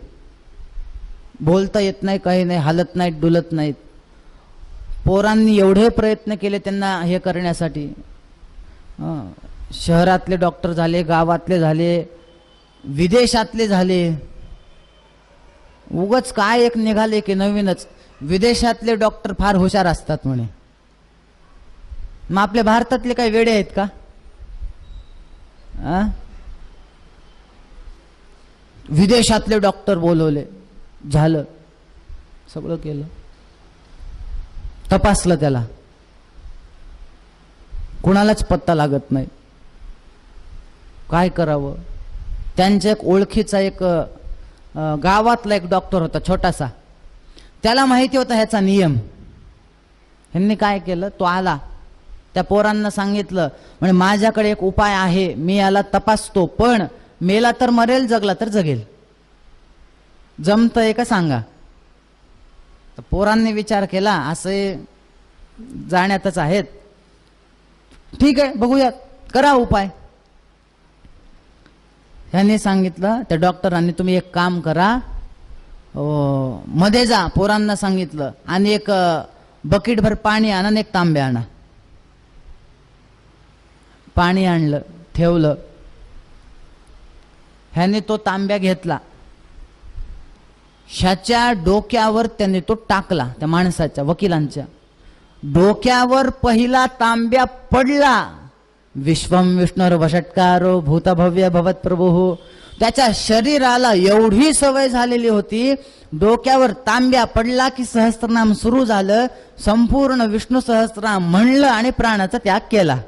बोलता येत नाही, काही नाही, हालत नाहीत, डुलत नाहीत. पोरांनी एवढे प्रयत्न केले त्यांना हे करण्यासाठी. शहरातले डॉक्टर झाले, गावातले झाले, विदेशातले झाले. उगच काय एक निघाले की नवीनच, विदेशातले डॉक्टर फार हुशार असतात म्हणे. मग आपल्या भारतातले काही वेडे आहेत का? विदेशातले डॉक्टर बोलवले, झालं, सगळं केलं, तपासलं, त्याला कुणालाच पत्ता लागत नाही. काय करावं? त्यांच्या एक ओळखीचा एक गावातला एक डॉक्टर होता छोटासा, त्याला माहिती होता ह्याचा नियम. ह्यांनी काय केलं, तो आला, त्या पोरांना सांगितलं, म्हणजे माझ्याकडे एक उपाय आहे, मी याला तपासतो, पण मेला तर मरेल, जगला तर जगेल, जमतंय का सांगा. तर पोरांनी विचार केला, असे जाण्यातच आहेत, ठीक आहे, बघूया, करा उपाय. ह्यांनी सांगितलं, त्या डॉक्टरांनी, तुम्ही एक काम करा, मध्ये जा, पोरांना सांगितलं, आणि एक बकेटभर पाणी आणा आणि एक तांबे आणा. पाणी आणलं, ठेवलं. ह्याने तो तांब्या घेतला, ह्याच्या डोक्यावर त्यांनी तो टाकला, त्या माणसाच्या, वकिलांच्या डोक्यावर पहिला तांब्या पडला. विश्वम विष्णुर वषटकारो भूतभव्य भवत प्रभू. त्याच्या शरीराला एवढी सवय झालेली होती, डोक्यावर तांब्या पडला की सहस्त्रनाम सुरू झालं, संपूर्ण विष्णू सहस्त्रनाम म्हणलं आणि प्राणाचा त्याग केला.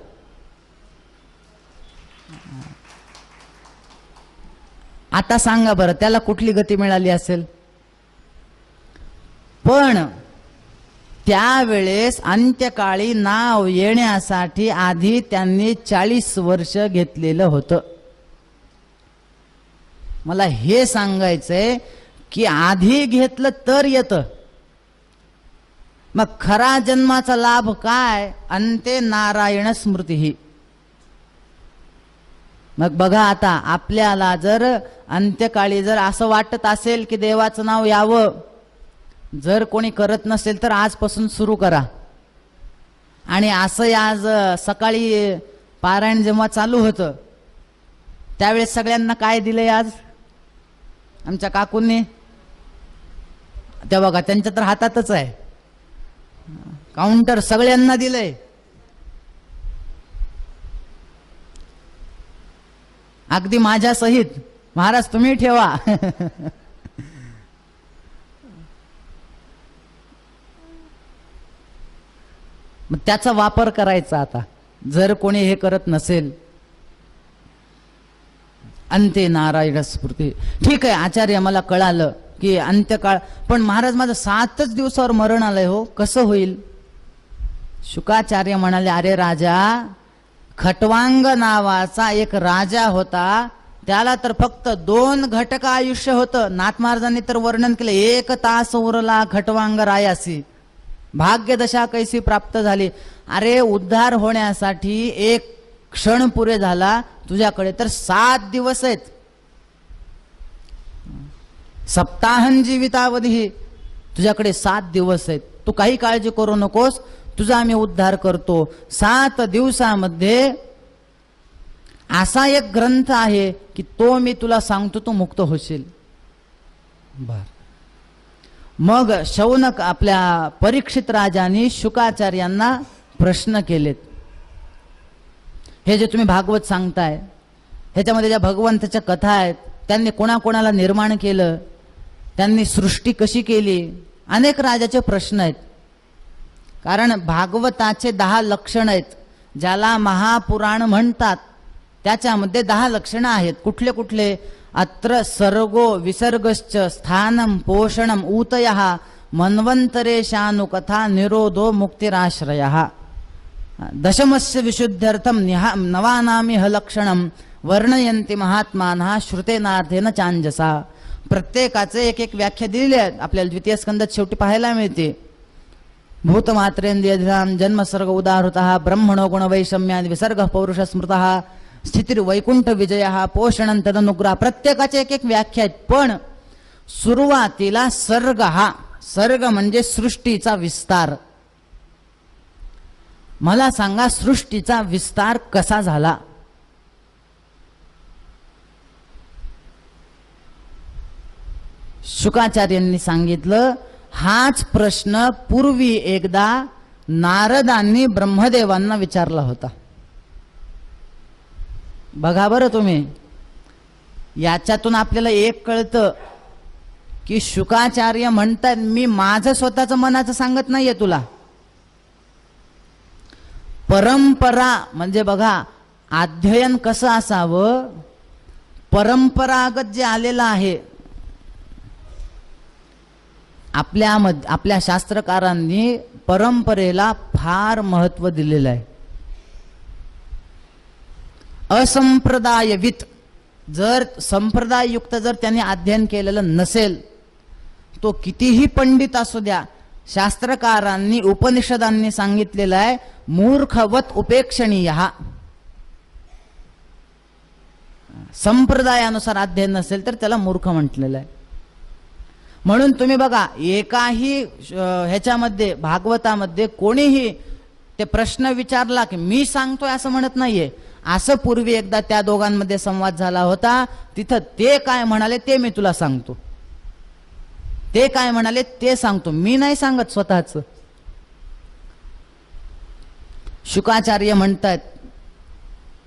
आता सांगा बरं, त्याला कुठली गती मिळाली असेल? पण त्यावेळेस अंत्यकाळी नाव येण्यासाठी आधी त्यांनी 40 वर्ष घेतलेलं होतं. मला हे सांगायचंय की आधी घेतलं तर येतं. मग खरा जन्माचा लाभ काय? अंते नारायण स्मृती. मग बघा, आता आपल्याला जर अंत्यकाळी जर असं वाटत असेल की देवाचं नाव यावं, जर कोणी करत नसेल तर आजपासून सुरू करा. आणि असं आज सकाळी पारायण जेव्हा चालू होतं त्यावेळेस सगळ्यांना काय दिलंय आज आमच्या काकूंनी? त्या बघा, त्यांच्या तर हातातच आहे काउंटर, सगळ्यांना दिलंय. अगदी माझ्या सहित. महाराज तुम्ही ठेवा. मग त्याचा वापर करायचा. आता जर कोणी हे करत नसेल, अंते नारायण स्मृती. ठीक आहे आचार्य, मला कळालं की अंत्यकाळ, पण महाराज माझं 7च दिवसावर मरण आलंय हो, कसं होईल? शुकाचार्य म्हणाले, अरे राजा, खटवांग नावाचा एक राजा होता, त्याला तर फक्त 2 घटक आयुष्य होतं. नाथ महाराजांनी तर वर्णन केलं, 1 तास उरला खटवांग रायासी, भाग्यदशा कैसी प्राप्त झाली. अरे उद्धार होण्यासाठी 1 क्षण पुरे झाला, तुझ्याकडे तर 7 दिवस आहेत. सप्ताहन जीवितावधी, तुझ्याकडे 7 दिवस आहेत. तू काही काळजी करू नकोस, तुझा आम्ही उद्धार करतो. 7 दिवसामध्ये असा एक ग्रंथ आहे की तो मी तुला सांगतो, तू मुक्त होशील. बर. मग शौनक आपल्या परीक्षित राजांनी शुकाचार्यांना प्रश्न केलेत. हे जे तुम्ही भागवत सांगताय, ह्याच्यामध्ये ज्या भगवंताच्या कथा आहेत, त्यांनी कोणाकोणाला निर्माण केलं, त्यांनी सृष्टी कशी केली, अनेक राजाचे प्रश्न आहेत. कारण भागवताचे 10 लक्षण आहेत, ज्याला महापुराण म्हणतात. त्याच्यामध्ये 10 लक्षणं आहेत. कुठले कुठले? अत्र सर्गो विसर्गश्च स्थानम पोषणम ऊतयः मन्वंतरेशानुकथा निरोधो मुक्तिराश्रयः. दशमस्य विशुद्ध्यर्थम नवानामिह लक्षणम वर्णयन्ति महात्मानः श्रुतेनार्थेन चांजसा. प्रत्येकाचे एक एक व्याख्या दिलेली आहे आपल्याला द्वितीय स्कंदात शेवटी पाहायला मिळते. भूतमात्रेंद्रियधाम जन्मसर्ग उदाहृतः ब्रह्मणो गुणवैषम्याद विसर्ग पौरुष स्मृतः स्थितीर वैकुंठ विजय पोषण तदनुग्रह, प्रत्येकाचे एक एक व्याख्या आहेत. पण सुरुवातीला सर्ग म्हणजे सृष्टीचा विस्तार. मला सांगा सृष्टीचा विस्तार कसा झाला? शुकाचार्यांनी सांगितलं, हाच प्रश्न पूर्वी एकदा नारदांनी ब्रह्मदेवांना विचारला होता. बघा बरं तुम्ही, याच्यातून आपल्याला एक कळतं की शुकाचार्य म्हणतात मी माझं स्वतःचं मनाचं सांगत नाहीये तुला. परंपरा म्हणजे बघा अध्ययन कसं असावं, परंपरागत जे आलेलं आहे आपल्या शास्त्रकारांनी परंपरेला फार महत्व दिलेलं आहे. असंप्रदायवित जर संप्रदाययुक्त जर त्यांनी अध्ययन केलेलं नसेल, तो कितीही पंडित असू द्या, शास्त्रकारांनी उपनिषदांनी सांगितलेलं आहे मूर्खवत उपेक्षणीय. संप्रदायानुसार अध्ययन नसेल तर त्याला मूर्ख म्हटलेलं आहे. म्हणून तुम्ही बघा एकाही ह्याच्यामध्ये भागवतामध्ये कोणीही ते प्रश्न विचारला की मी सांगतोय असं म्हणत नाहीये. असं पूर्वी एकदा त्या दोघांमध्ये संवाद झाला होता, तिथं ते काय म्हणाले ते मी तुला सांगतो, ते काय म्हणाले ते सांगतो, मी नाही सांगत स्वतःच. शुकाचार्य म्हणतात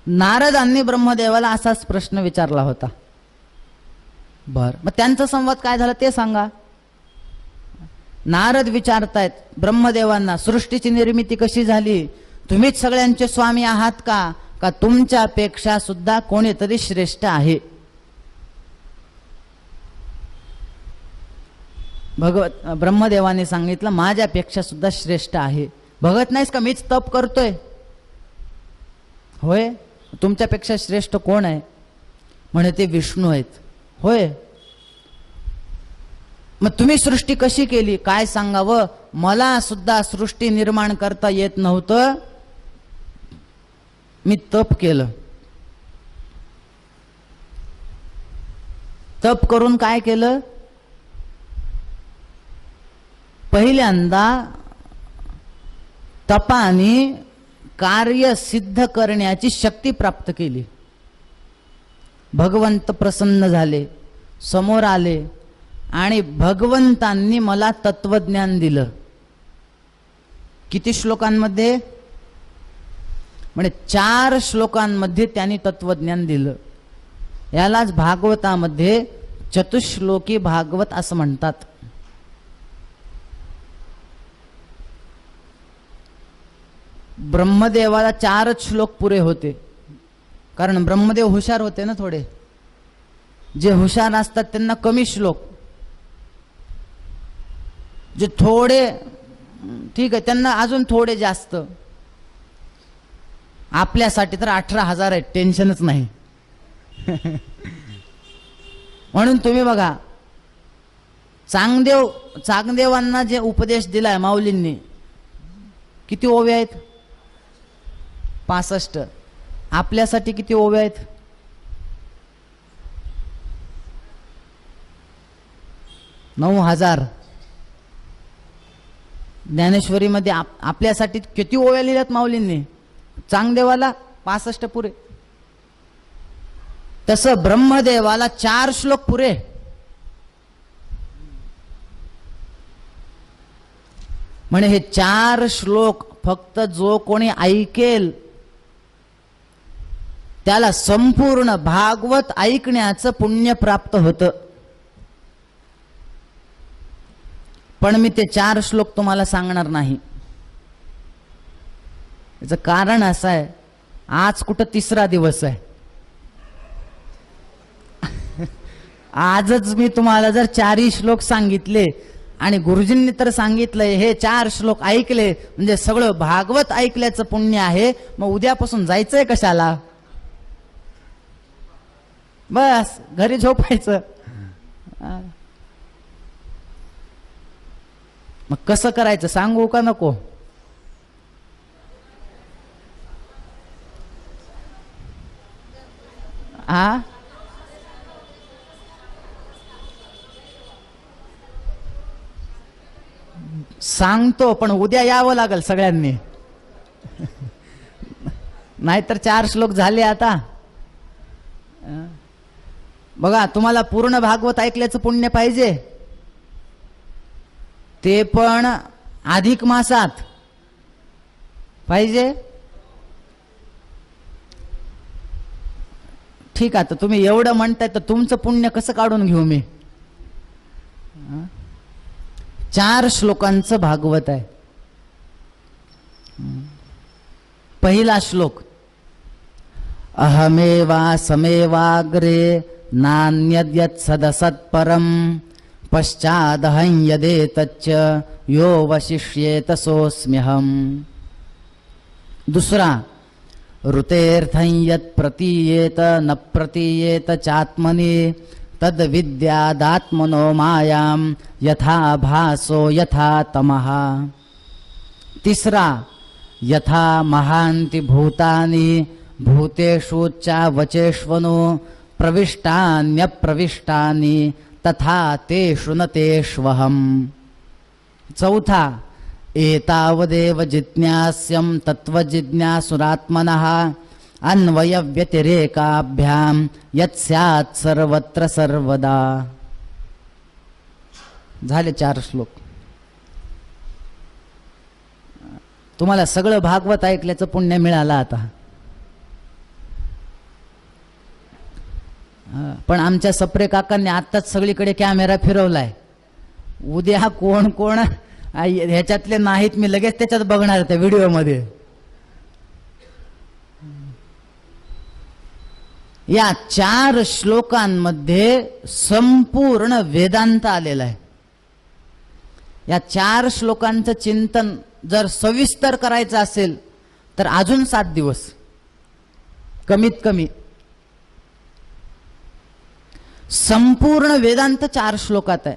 नारदांनी ब्रह्मदेवाला असाच प्रश्न विचारला होता. बर, मग त्यांचा संवाद काय झाला ते सांगा. नारद विचारतायत ब्रह्मदेवांना, सृष्टीची निर्मिती कशी झाली? तुम्हीच सगळ्यांचे स्वामी आहात का तुमच्यापेक्षा सुद्धा कोणीतरी श्रेष्ठ आहे? ब्रह्मदेवाने सांगितलं माझ्यापेक्षा सुद्धा श्रेष्ठ आहे. बघत नाहीस का मीच तप करतोय? होय, तुमच्यापेक्षा श्रेष्ठ कोण आहे? म्हणे ते विष्णू आहेत. होय, मग तुम्ही सृष्टी कशी केली? काय सांगावं, मला सुद्धा सृष्टी निर्माण करता येत नव्हतं, मी तप केलं. तप करून काय केलं? पहिल्यांदा तपाने कार्य सिद्ध करण्याची शक्ती प्राप्त केली. भगवंत प्रसन्न झाले, समोर आले आणि भगवंतांनी मला तत्वज्ञान दिलं. किती श्लोकांमध्ये? म्हणजे 4 श्लोकांमध्ये त्यांनी तत्वज्ञान दिलं. यालाच भागवतामध्ये चतुश्लोकी भागवत असं म्हणतात. ब्रह्मदेवाला 4च श्लोक पुरे होते, कारण ब्रह्मदेव हुशार होते ना थोडे. जे हुशार असतात त्यांना कमी श्लोक, जे थोडे ठीक आहे त्यांना अजून थोडे जास्त. आपल्यासाठी तर 18,000 आहेत, टेन्शनच नाही. म्हणून तुम्ही बघा चांगदेवांना जे उपदेश दिलाय माऊलींनी, किती ओव्या आहेत? 65. आपल्यासाठी किती ओव्या आहेत? 9,000. ज्ञानेश्वरीमध्ये आपल्यासाठी किती ओव्या लिहिल्यात माऊलींनी? चांगदेवाला 65 पुरे. तसं ब्रह्मदेवाला 4 श्लोक पुरे. म्हणे हे 4 श्लोक फक्त जो कोणी ऐकेल त्याला संपूर्ण भागवत ऐकण्याचं पुण्य प्राप्त होतं. पण मी ते 4 श्लोक तुम्हाला सांगणार नाही. याचं कारण असं आहे, आज कुठं 3रा दिवस आहे. आजच मी तुम्हाला जर 4ही श्लोक सांगितले आणि गुरुजींनी तर सांगितलंय हे 4 श्लोक ऐकले म्हणजे सगळं भागवत ऐकल्याचं पुण्य आहे, मग उद्यापासून जायचंय कशाला? बस घरी झोपायचं. मग कसं करायचं सांगू का नको? हा, सांगतो, पण उद्या यावं लागेल सगळ्यांनी. नाहीतर 4 श्लोक झाले आता. बघा, तुम्हाला पूर्ण भागवत ऐकल्याचं पुण्य पाहिजे, ते पण अधिक मासात पाहिजे. ठीक आहे, तर तुम्ही एवढं म्हणताय तर तुमचं पुण्य कसं काढून घेऊ मी? 4 श्लोकांचं भागवत आहे. पहिला श्लोक, अहमेवा समेवाग्रे नान्यद्यत् सदसत्परम पश्चादहं यदेतच्च यो वशिष्येत सोऽस्म्यहम्. दुसरा, ऋतेर्थं यत् प्रतीयेत न प्रतीयेत चात्मनि तद विद्यादात्मनो मायां यथा भासो यथा तमः. तिसरा, यथा महान्ति भूतानि भूतेषु च वचेष्वनो प्रविष्टान्यप्रविष्टानि तथा तेषु न तेष्वहम्. चौथा, एतावदेव जिज्ञास्यं तत्त्वजिज्ञासुरात्मनः अन्वय व्यतिरेकाभ्याम यत्स्यात् सर्वत्र सर्वदा. झाले 4 श्लोक. तुम्हाला सगळं भागवत ऐकल्याचं पुण्य मिळालं आता. पण आमच्या सप्रे काकांनी आत्ताच सगळीकडे कॅमेरा फिरवलाय. उद्या कोण कोण ह्याच्यातले नाहीत मी लगेच त्याच्यात बघणार त्या व्हिडिओमध्ये. या 4 श्लोकांमध्ये संपूर्ण वेदांत आलेला आहे. या 4 श्लोकांचं चिंतन जर सविस्तर करायचं असेल तर अजून 7 दिवस कमीत कमी. संपूर्ण वेदांत 4 श्लोकात आहे.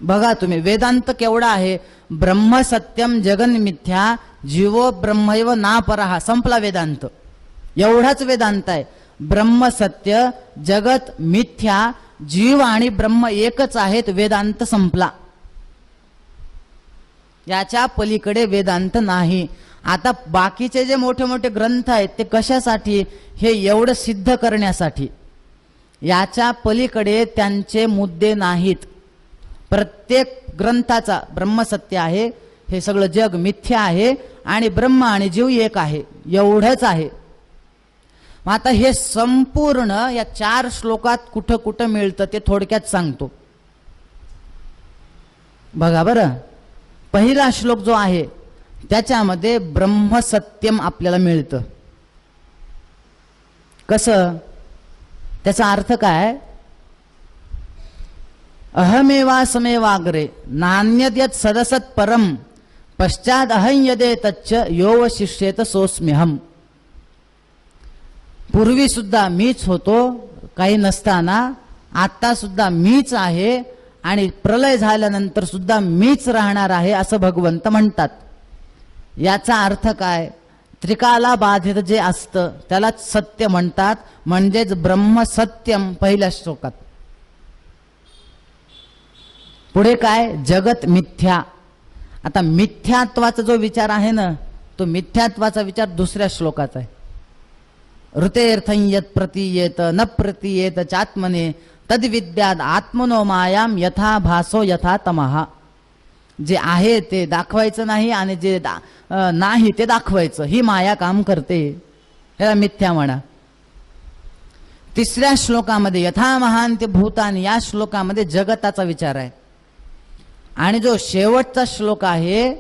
बघा तुम्ही, वेदांत केवढा आहे. ब्रह्म सत्यम जगन मिथ्या जीवो ब्रह्मैव नापरहा. संपला वेदांत. एवढाच वेदांत आहे. ब्रह्म सत्य, जगत मिथ्या, जीव आणि ब्रह्म एकच आहेत. वेदांत संपला. याच्या पलीकडे वेदांत नाही. आता बाकीचे जे मोठे मोठे ग्रंथ आहेत ते कशासाठी? हे एवढं सिद्ध करण्यासाठी. याच्या पलीकडे त्यांचे मुद्दे नाहीत. प्रत्येक ग्रंथाचा ब्रह्मसत्य आहे, हे सगळं जग मिथ्या आहे आणि ब्रह्म आणि जीव एक आहे, एवढंच आहे. आता हे संपूर्ण या 4 श्लोकात कुठं कुठं मिळतं ते थोडक्यात सांगतो. बघा बरं, पहिला श्लोक जो आहे त्याच्यामध्ये ब्रह्मसत्यम आपल्याला मिळतं. कसं? त्याचा अर्थ काय? अहमेवा समेवाग्रे नान्यद्यत् सदसत् परम पश्चाद अहं यदेतच्च यो वशिष्येत सोऽस्म्यहम्. पूर्वी सुद्धा मीच होतो काही नसताना, आता सुद्धा मीच आहे आणि प्रलय झाल्यानंतर सुद्धा मीच राहणार आहे असं भगवंत म्हणतात. याचा अर्थ काय? त्रिकाला बाधित जे असतं त्यालाच सत्य म्हणतात, म्हणजेच ब्रह्मसत्यम पहिल्या श्लोकात. पुढे काय? जगत मिथ्या. आता मिथ्यात्वाचा जो विचार आहे ना, तो मिथ्यात्वाचा विचार दुसऱ्या श्लोकात आहे. ऋतेर्थं यत् प्रतीयेत न प्रतीयेत चात्मने तद्विद्याद् आत्मनो मायां यथा भासो यथा तमः. जे आहे ते दाखवायचं नाही आणि जे नाही ते दाखवायचं, ही माया काम करते. ह्याला मिथ्या म्हणा. तिसऱ्या श्लोकामध्ये यथा महान्ति भूतानि, या श्लोकामध्ये जगताचा विचार आहे. आणि जो शेवटचा श्लोक आहे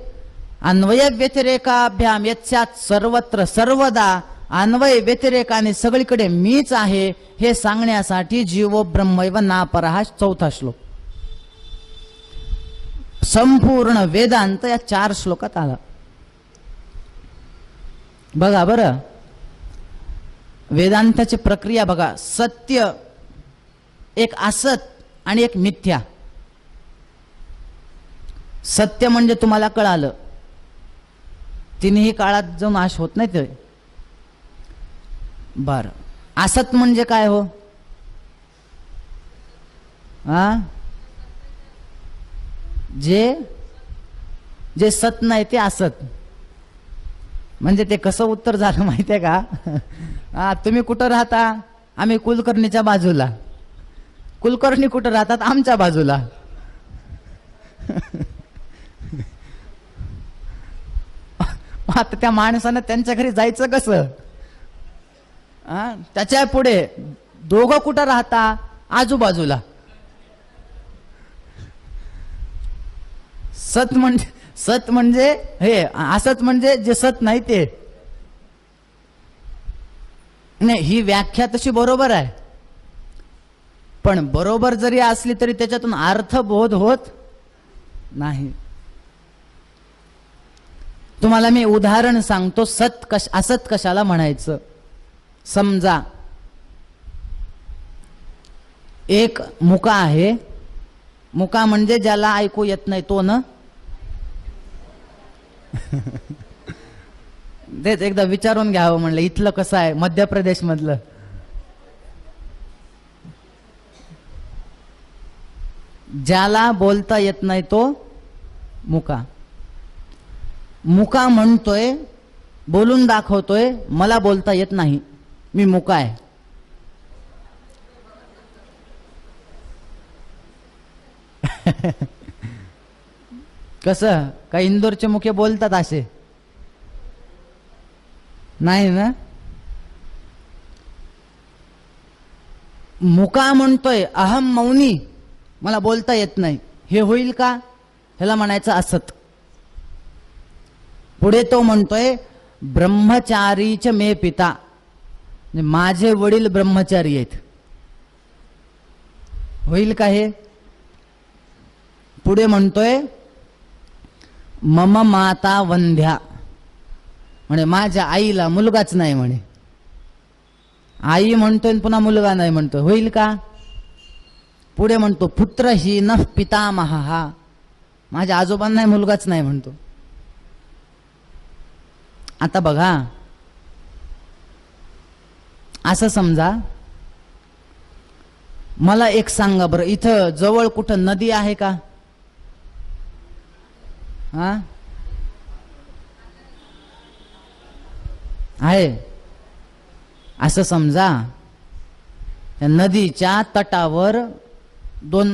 अन्वय व्यतिरेकाभ्याम यत्स्यात् सर्वत्र सर्वदा, अन्वय व्यतिरेकाने सगळीकडे मीच आहे हे सांगण्यासाठी जीवो ब्रह्मैव नापरहा 4था श्लोक. संपूर्ण वेदांत या 4 श्लोकात आला. बघा बरं, वेदांताची प्रक्रिया बघा. सत्य एक असत आणि एक मिथ्या. सत्य म्हणजे तुम्हाला कळालं, तिन्ही काळात जो नाश होत नाही ते. बर, असत म्हणजे काय हो? जे जे सत नाही ते असत. म्हणजे ते कसं उत्तर झालं माहितीये का? तुम्ही कुठं राहता? आम्ही कुलकर्णीच्या बाजूला. कुलकर्णी कुठं राहतात? आमच्या बाजूला. आता त्या माणसानं त्यांच्या घरी जायचं कसं? त्याच्या पुढे दोघं कुठं राहता? आजूबाजूला. सत म्हणजे हे, असत म्हणजे जे सत नाही ते. नाही, ही व्याख्या तशी बरोबर आहे, पण बरोबर जरी असली तरी त्याच्यातून अर्थबोध होत नाही. तुम्हाला मी उदाहरण सांगतो, असत कशाला म्हणायचं. समजा एक मुका आहे. मुका म्हणजे ज्याला ऐकू येत नाही तो ना. तेच एकदा विचारून घ्यावं म्हणलं, इथलं कसं आहे मध्य प्रदेश मधलं. ज्याला बोलता येत नाही तो मुका. मुका म्हणतोय, बोलून दाखवतोय, मला बोलता येत नाही, मी मुका आहे. कसं काय इंदोरचे मुके बोलतात असे? नाही ना. मुका म्हणतोय अहम मौनी, मला बोलता येत नाही, हे होईल का? ह्याला म्हणायचं असत. पुढे तो म्हणतोय ब्रह्मचारीच मे पिता, माझे वडील ब्रह्मचारी आहेत, होईल का हे? पुढे म्हणतोय मम माता वंध्या, म्हणे माझ्या आईला मुलगाच नाही म्हणे. आई म्हणतोय पुन्हा मुलगा नाही म्हणतोय, होईल का? पुढे म्हणतो पुत्रहीन पितामहा, माझ्या आजोबांना मुलगाच नाही म्हणतो. आता बघा, असं समजा, मला एक सांगा बरं, इथं जवळ कुठं नदी आहे का? आहे. असं समजा, या नदीच्या तटावर दोन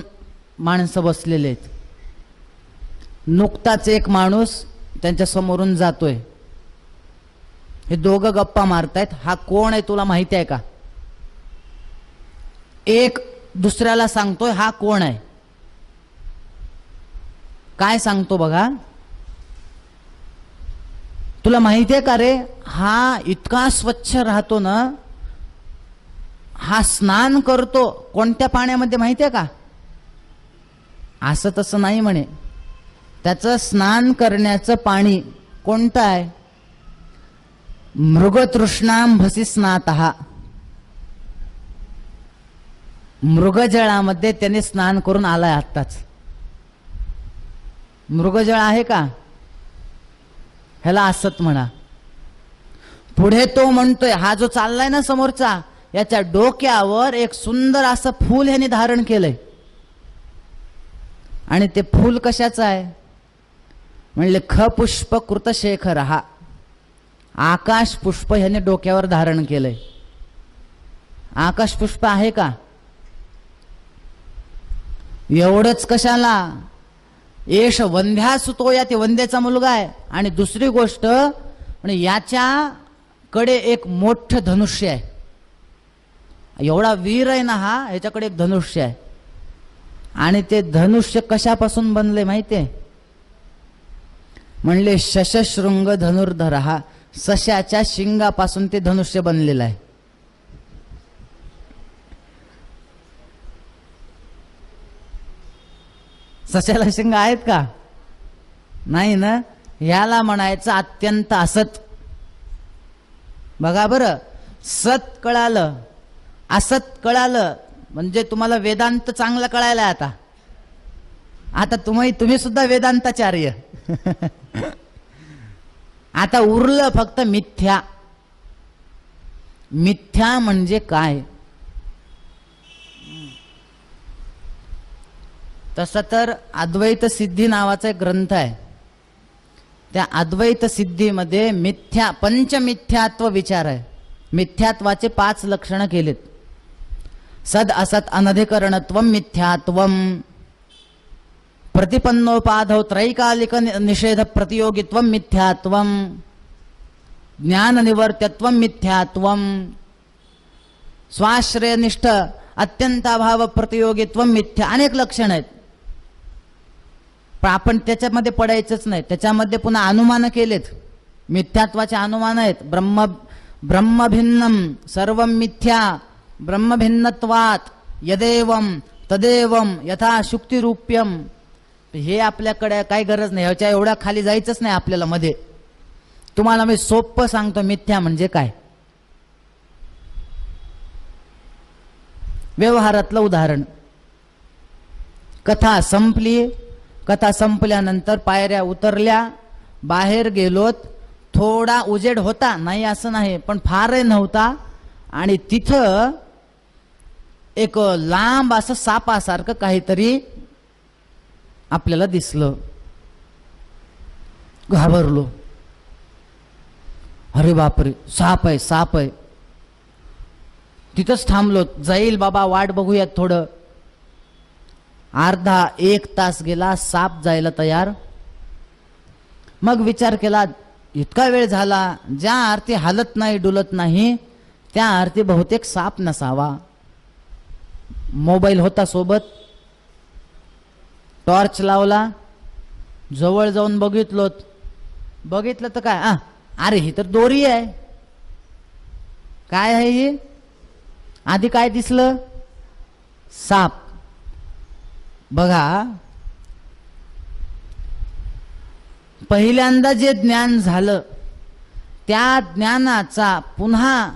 माणसं बसलेले आहेत. नुकताच एक माणूस त्यांच्या समोरून जातोय. हे दोघं गप्पा मारतायत. हा कोण आहे तुला माहिती आहे का? एक दुसऱ्याला सांगतोय हा कोण आहे. काय सांगतो बघा, तुला माहिती आहे का रे, हा इतका स्वच्छ राहतो ना, हा स्नान करतो कोणत्या पाण्यामध्ये माहिती आहे का? असं तसं नाही म्हणे, त्याचं स्नान करण्याचं पाणी कोणतं आहे? मृगतृष्णांभसी स्नातः, मृगजळामध्ये त्याने स्नान करून आलाय आत्ताच. मृगजळ आहे का? ह्याला असत म्हणा. पुढे तो म्हणतोय, हा जो चाललाय ना समोरचा, याच्या डोक्यावर एक सुंदर असं फूल ह्याने धारण केलंय. आणि ते फूल कशाचं आहे? म्हणले खपुष्प कृतशेखर, हा आकाश पुष्प ह्याने डोक्यावर धारण केलंय. आकाश पुष्प आहे का? एवढंच कशाला, येश वंध्या सुतो, या ते वंद्याचा मुलगा आहे. आणि दुसरी गोष्ट म्हणजे याच्याकडे एक मोठं धनुष्य आहे. एवढा वीर आहे ना हा, याच्याकडे एक धनुष्य आहे. आणि ते धनुष्य कशापासून बनले माहितीये? म्हणले शशशृंग धनुर्धर, हा सशाच्या शिंगापासून ते धनुष्य बनलेलं आहे. सशाला शिंग आहेत का? नाही ना. ह्याला म्हणायचं अत्यंत असत. बघा बरं, सत कळालं, असत कळालं म्हणजे तुम्हाला वेदांत चांगला कळायला आता. आता तुम्ही सुद्धा वेदांताचार्य. आता उरलं फक्त मिथ्या. मिथ्या म्हणजे काय? तसं तर अद्वैत सिद्धी नावाचा एक ग्रंथ आहे. त्या अद्वैत सिद्धीमध्ये पंचमिथ्यात्व विचार आहे. मिथ्यात्वाचे 5 लक्षणं केलेत. सद असत अनधिकरणत्वम मिथ्यात्वम, प्रतिपन्नोपाधौ त्रैकालिक निषेध प्रतियोगित्वम मिथ्यात्वम, ज्ञान निवर्त्यत्वम मिथ्यात्वम, स्वाश्रयनिष्ठ अत्यंताभाव प्रतियोगित्वम मिथ्या. अनेक लक्षणं आहेत, पण आपण त्याच्यामध्ये पडायचंच नाही. त्याच्यामध्ये पुन्हा अनुमान केलेत. मिथ्यात्वाचे अनुमान आहेत. ब्रह्मभिन्नम सर्व मिथ्या ब्रह्मभिन्नत्वात यदेवम तदेवम यथा शुक्तिरूप्यम. हे आपल्याकडे काही गरज नाही, ह्याच्या एवढ्या खाली जायचंच नाही आपल्याला मध्ये. तुम्हाला मी सोपं सांगतो मिथ्या म्हणजे काय. व्यवहारातलं उदाहरण. कथा संपली. कथा संपल्यानंतर पायऱ्या उतरल्या, बाहेर गेलोत. थोडा उजेड होता, नाही असं नाही, पण फारही नव्हता. आणि तिथं एक लांब असं सापासारखं काहीतरी आपल्याला दिसलं. घाबरलो. अरे बापरे, साप आहे, साप आहे. तिथंच थांबलो. जाईल बाबा, वाट बघूयात थोडं. अर्धा 1 तास गेला, साप जायला तयार. मग विचार केला, इतका वेळ झाला, ज्या अर्थी हालत नाही डुलत नाही त्या अर्थी बहुतेक साप नसावा. मोबाईल होता सोबत, टॉर्च लावला, जवळ जाऊन बघितलं तर काय, अरे ही तर दोरी आहे. काय आहे ही? आधी काय दिसलं? साप. बघा, पहिल्यांदा जे ज्ञान झालं त्या ज्ञानाचा पुन्हा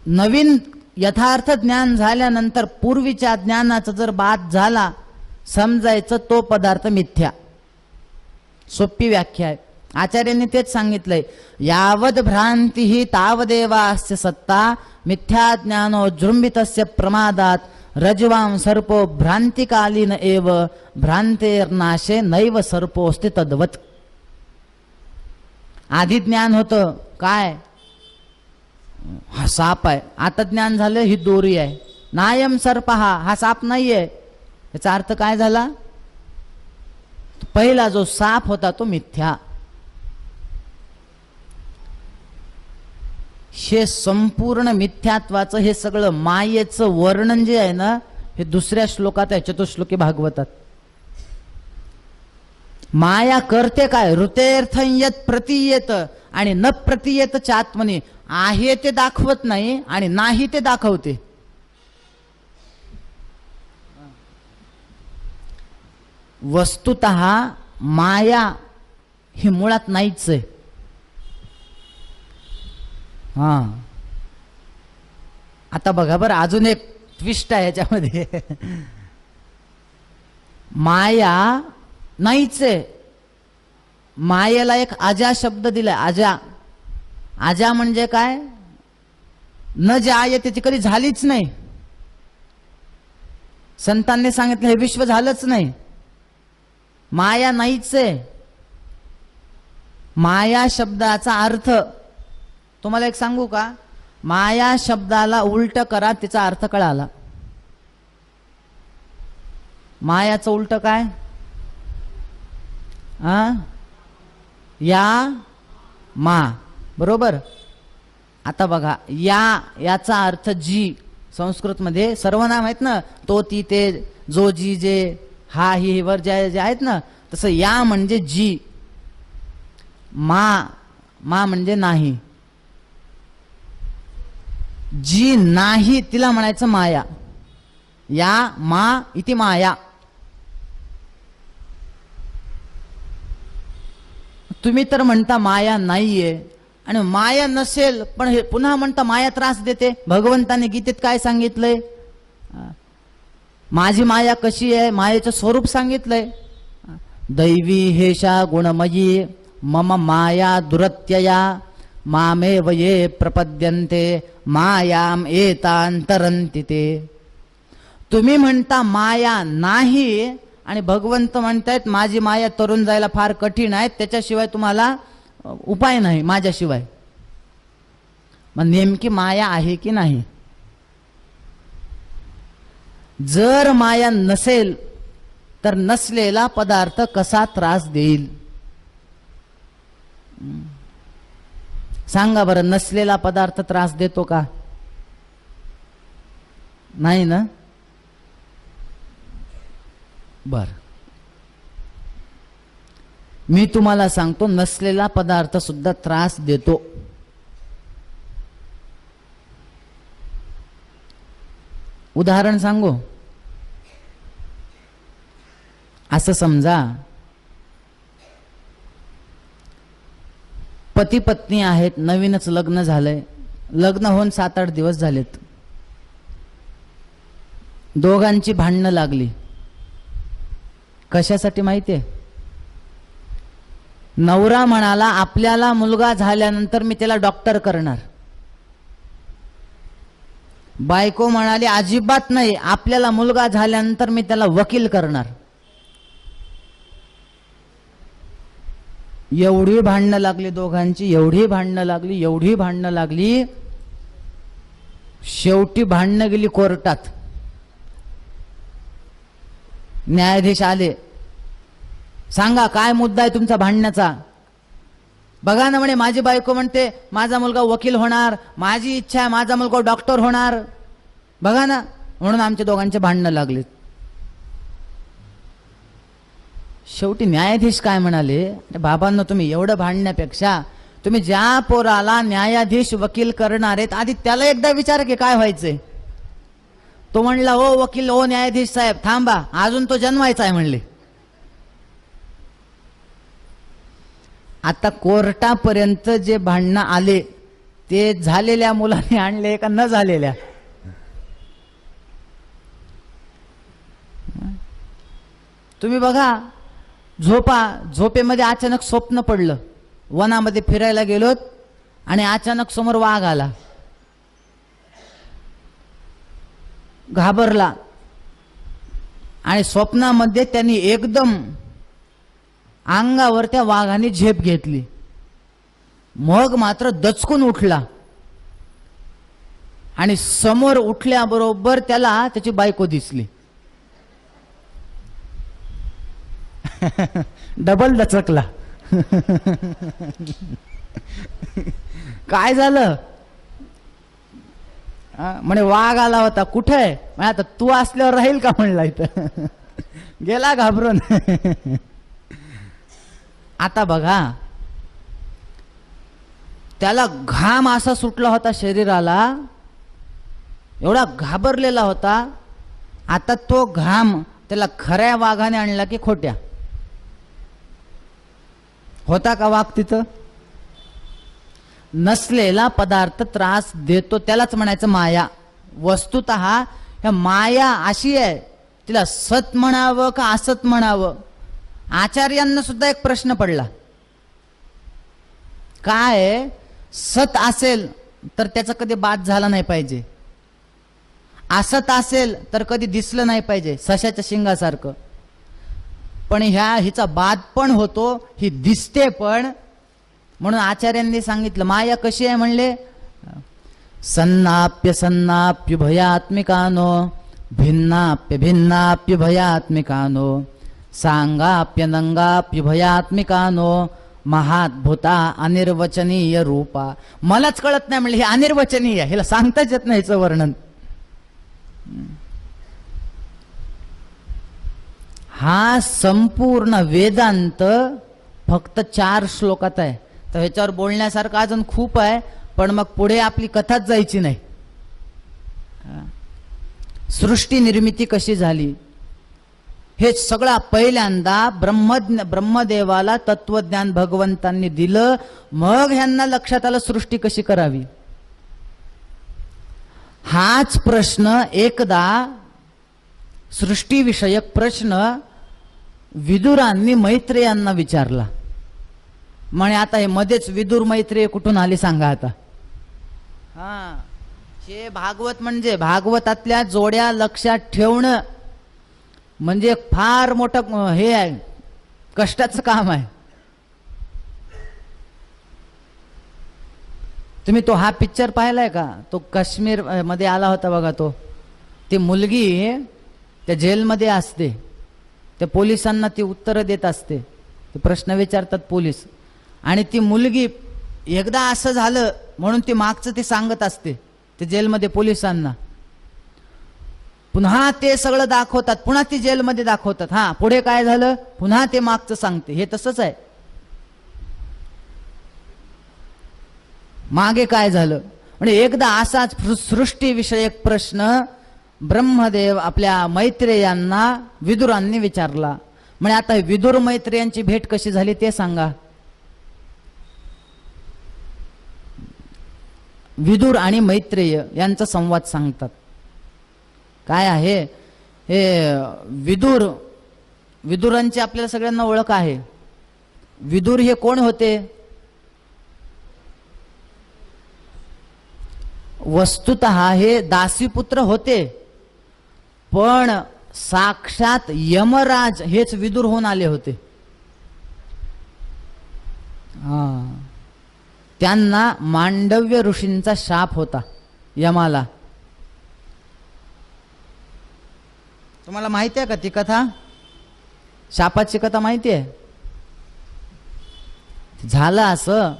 नवीन यथार्थ ज्ञान झाल्यानंतर पूर्वीच्या ज्ञानाचा जर बाद झाला, समजायचं तो पदार्थ मिथ्या. सोपी व्याख्या आहे. आचार्यांनी तेच सांगितलंय. यावद भ्रांती ही तावदेवास्य सत्ता मिथ्या ज्ञानो जृंबितस्य प्रमादात रजवाम सर्पो भ्रांतिकालीन एव भ्रांतेर्नाशे नैव सर्पोस्ति तद्वत. आधी ज्ञान होतं काय, हा साप आहे. आता ज्ञान झालं ही दोरी आहे. नायम सर्प, हा साप नाहीये. याचा अर्थ काय झाला? पहिला जो साप होता तो मिथ्या. हे संपूर्ण मिथ्यात्वाचं हे सगळं मायेचं वर्णन जे आहे ना, हे दुसऱ्या श्लोकात आहे, चतुश्लोकी भागवतात. माया करते काय? ऋतेर्थयत प्रतीयेत आणि न प्रतीयेत चात्मनी. आहे ते दाखवत नाही आणि नाही ते दाखवते. वस्तुतः माया ही मुळात नाहीच आहे. आता बघा बरं, अजून एक ट्विस्ट आहे याच्यामध्ये. माया नाहीच आहे. मायेला एक अजा शब्द दिलाय. अजा. अजा म्हणजे काय? न जाय, त्याची कधी झालीच नाही. संतांनी सांगितलं हे विश्व झालंच नाही. माया नाहीच आहे. माया शब्दाचा अर्थ तुम्हाला एक सांगू का? माया शब्दाला उलट करा, तिचा अर्थ कळाला. मायाचं उलट काय? या मा. बरोबर. आता बघा, याचा अर्थ जी. संस्कृत मध्ये सर्वनाम आहेत ना, तो ती ते जो जी जे हा ही वर जे आहेत ना, तसं या म्हणजे जी. मा म्हणजे नाही. जी नाही तिला म्हणायचं माया. या मा इति माया. तुम्ही तर म्हणता माया नाहीये, आणि माया नसेल पण हे पुन्हा म्हणता माया त्रास देते. भगवंताने गीतेत काय सांगितलंय? माझी माया कशी आहे, मायेचं स्वरूप सांगितलंय. दैवी हेषा गुणमयी मम माया दुरत्यया मामेव ये प्रपद्यन्ते मायाम एतांतरन्ति ते. तुम्ही म्हणता माया नाही आणि भगवंत म्हणतायत माझी माया तरुण जायला फार कठीण आहे, त्याच्याशिवाय तुम्हाला उपाय नाही माझ्याशिवाय. मग नेमकी माया आहे की नाही? जर माया नसेल तर नसलेला पदार्थ कसा त्रास देईल? सांगा बरं, नसलेला पदार्थ त्रास देतो का? नाही ना? बर, मी तुम्हाला सांगतो, नसलेला पदार्थ सुद्धा त्रास देतो. उदाहरण सांगू? असं समजा, पती पत्नी आहेत, नवीनच लग्न झालंय, लग्न होऊन 7-8 दिवस झालेत, दोघांची भांडणं लागली. कशासाठी माहितीये? नवरा म्हणाला आपल्याला मुलगा झाल्यानंतर मी त्याला डॉक्टर करणार. बायको म्हणाली अजिबात नाही, आपल्याला मुलगा झाल्यानंतर मी त्याला वकील करणार. एवढी भांडणं लागली दोघांची, एवढी भांडणं लागली, एवढी भांडणं लागली, शेवटी भांडणं गेली कोर्टात. न्यायाधीश आले, सांगा काय मुद्दा आहे तुमचा भांडण्याचा? बघा ना म्हणे, माझी बायको म्हणते माझा मुलगा वकील होणार, माझी इच्छा आहे माझा मुलगा डॉक्टर होणार, बघा ना, म्हणून आमच्या दोघांचे भांडणं लागलेत. शेवटी न्यायाधीश काय म्हणाले, बाबांनो तुम्ही एवढं भांडण्यापेक्षा तुम्ही ज्या पोराला न्यायाधीश वकील करणार आहेत आधी त्याला एकदा विचारा की काय व्हायचंय. तो म्हणला ओ वकील, ओ न्यायाधीश साहेब थांबा, अजून तो जन्मायचा आहे म्हणले. आता कोर्टापर्यंत जे भांडणं आले ते झालेल्या मुलाने आणले का न झालेल्या? तुम्ही बघा, झोपेमध्ये अचानक स्वप्न पडलं, वनामध्ये फिरायला गेलोत आणि अचानक समोर वाघ आला, घाबरला आणि स्वप्नामध्ये त्यांनी एकदम अंगावर त्या वाघाने झेप घेतली. मग मात्र दचकून उठला आणि समोर उठल्याबरोबर त्याला त्याची बायको दिसली. डबल दचकला. काय झालं? म्हणे वाघ आला होता. कुठे आहे? म्हणे आता तू असल्यावर राहील का म्हणला इथं. गेला घाबरून. आता बघा, त्याला घाम असा सुटला होता शरीराला, एवढा घाबरलेला होता. आता तो घाम त्याला खऱ्या वाघाने आणला की खोट्या? होता का वाघ तिथं? नसलेला पदार्थ त्रास देतो, त्यालाच म्हणायचं माया. वस्तुतः ह्या माया अशी आहे, तिला सत म्हणावं का असत म्हणावं? आचार्यांना सुद्धा एक प्रश्न पडला. काय सत असेल तर त्याचा कधी बाद झाला नाही पाहिजे, असत असेल तर कधी दिसलं नाही पाहिजे, सशाच्या शिंगासारखं. पण हिचा बाद पण होतो, ही दिसते पण. म्हणून आचार्यांनी सांगितलं माया कशी आहे म्हणले, सन्नाप्य सन्नाप्य भयात्मिकानो भिन्नाप्य भिन्नाप्य भयात्मिकानो सांगाप्य नंगाप्य भयात्मिकानो महाद्भुता अनिर्वचनीय रूपा. मलाच कळत नाही म्हणले, हे अनिर्वचनीय, हिला सांगताच येत नाही याचं वर्णन. हा संपूर्ण वेदांत फक्त 4 श्लोकात आहे. तर ह्याच्यावर बोलण्यासारखं अजून खूप आहे, पण मग पुढे आपली कथाच जायची नाही. सृष्टी निर्मिती कशी झाली हे सगळा पहिल्यांदा ब्रह्मदेवाला तत्वज्ञान भगवंतांनी दिलं, मग ह्यांना लक्षात आलं सृष्टी कशी करावी. हाच प्रश्न एकदा सृष्टीविषयक प्रश्न विदुरांनी मैत्रेयांना विचारला. म्हणे आता हे मध्येच विदुर मैत्रेय कुठून आली सांगा आता. हे भागवत म्हणजे भागवतातल्या जोड्या लक्षात ठेवणं म्हणजे फार मोठं हे आहे, कष्टाचं काम आहे. तुम्ही तो हा पिक्चर पाहिलाय का, तो काश्मीर मध्ये आला होता बघा तो. ती मुलगी त्या जेलमध्ये असते, त्या पोलिसांना ती उत्तरं देत असते, ते प्रश्न विचारतात पोलीस, आणि ती मुलगी एकदा असं झालं म्हणून ती मागचं ती सांगत असते ते जेलमध्ये पोलिसांना. पुन्हा ते सगळं दाखवतात, पुन्हा ती जेलमध्ये दाखवतात, हा पुढे काय झालं पुन्हा ते मागचं सांगते. हे तसंच आहे, मागे काय झालं. म्हणजे एकदा असाच सृष्टीविषयक प्रश्न ब्रह्मदेव आपल्या मैत्रेयांना विदुरांनी विचारला. म्हणजे आता विदुर मैत्रेयांची भेट कशी झाली ते सांगा. विदुर आणि मैत्रेय यांचा संवाद सांगतात. काय आहे हे विदुरांची आपल्याला सगळ्यांना ओळख आहे. विदुर हे कोण होते. वस्तुतः हे दासीपुत्र होते, पण साक्षात यमराज हेच विदुर होऊन आले होते. त्यांना मांडव्य ऋषींचा शाप होता यमाला. तुम्हाला माहिती आहे का ती कथा, शापाची कथा माहिती आहे. झालं असं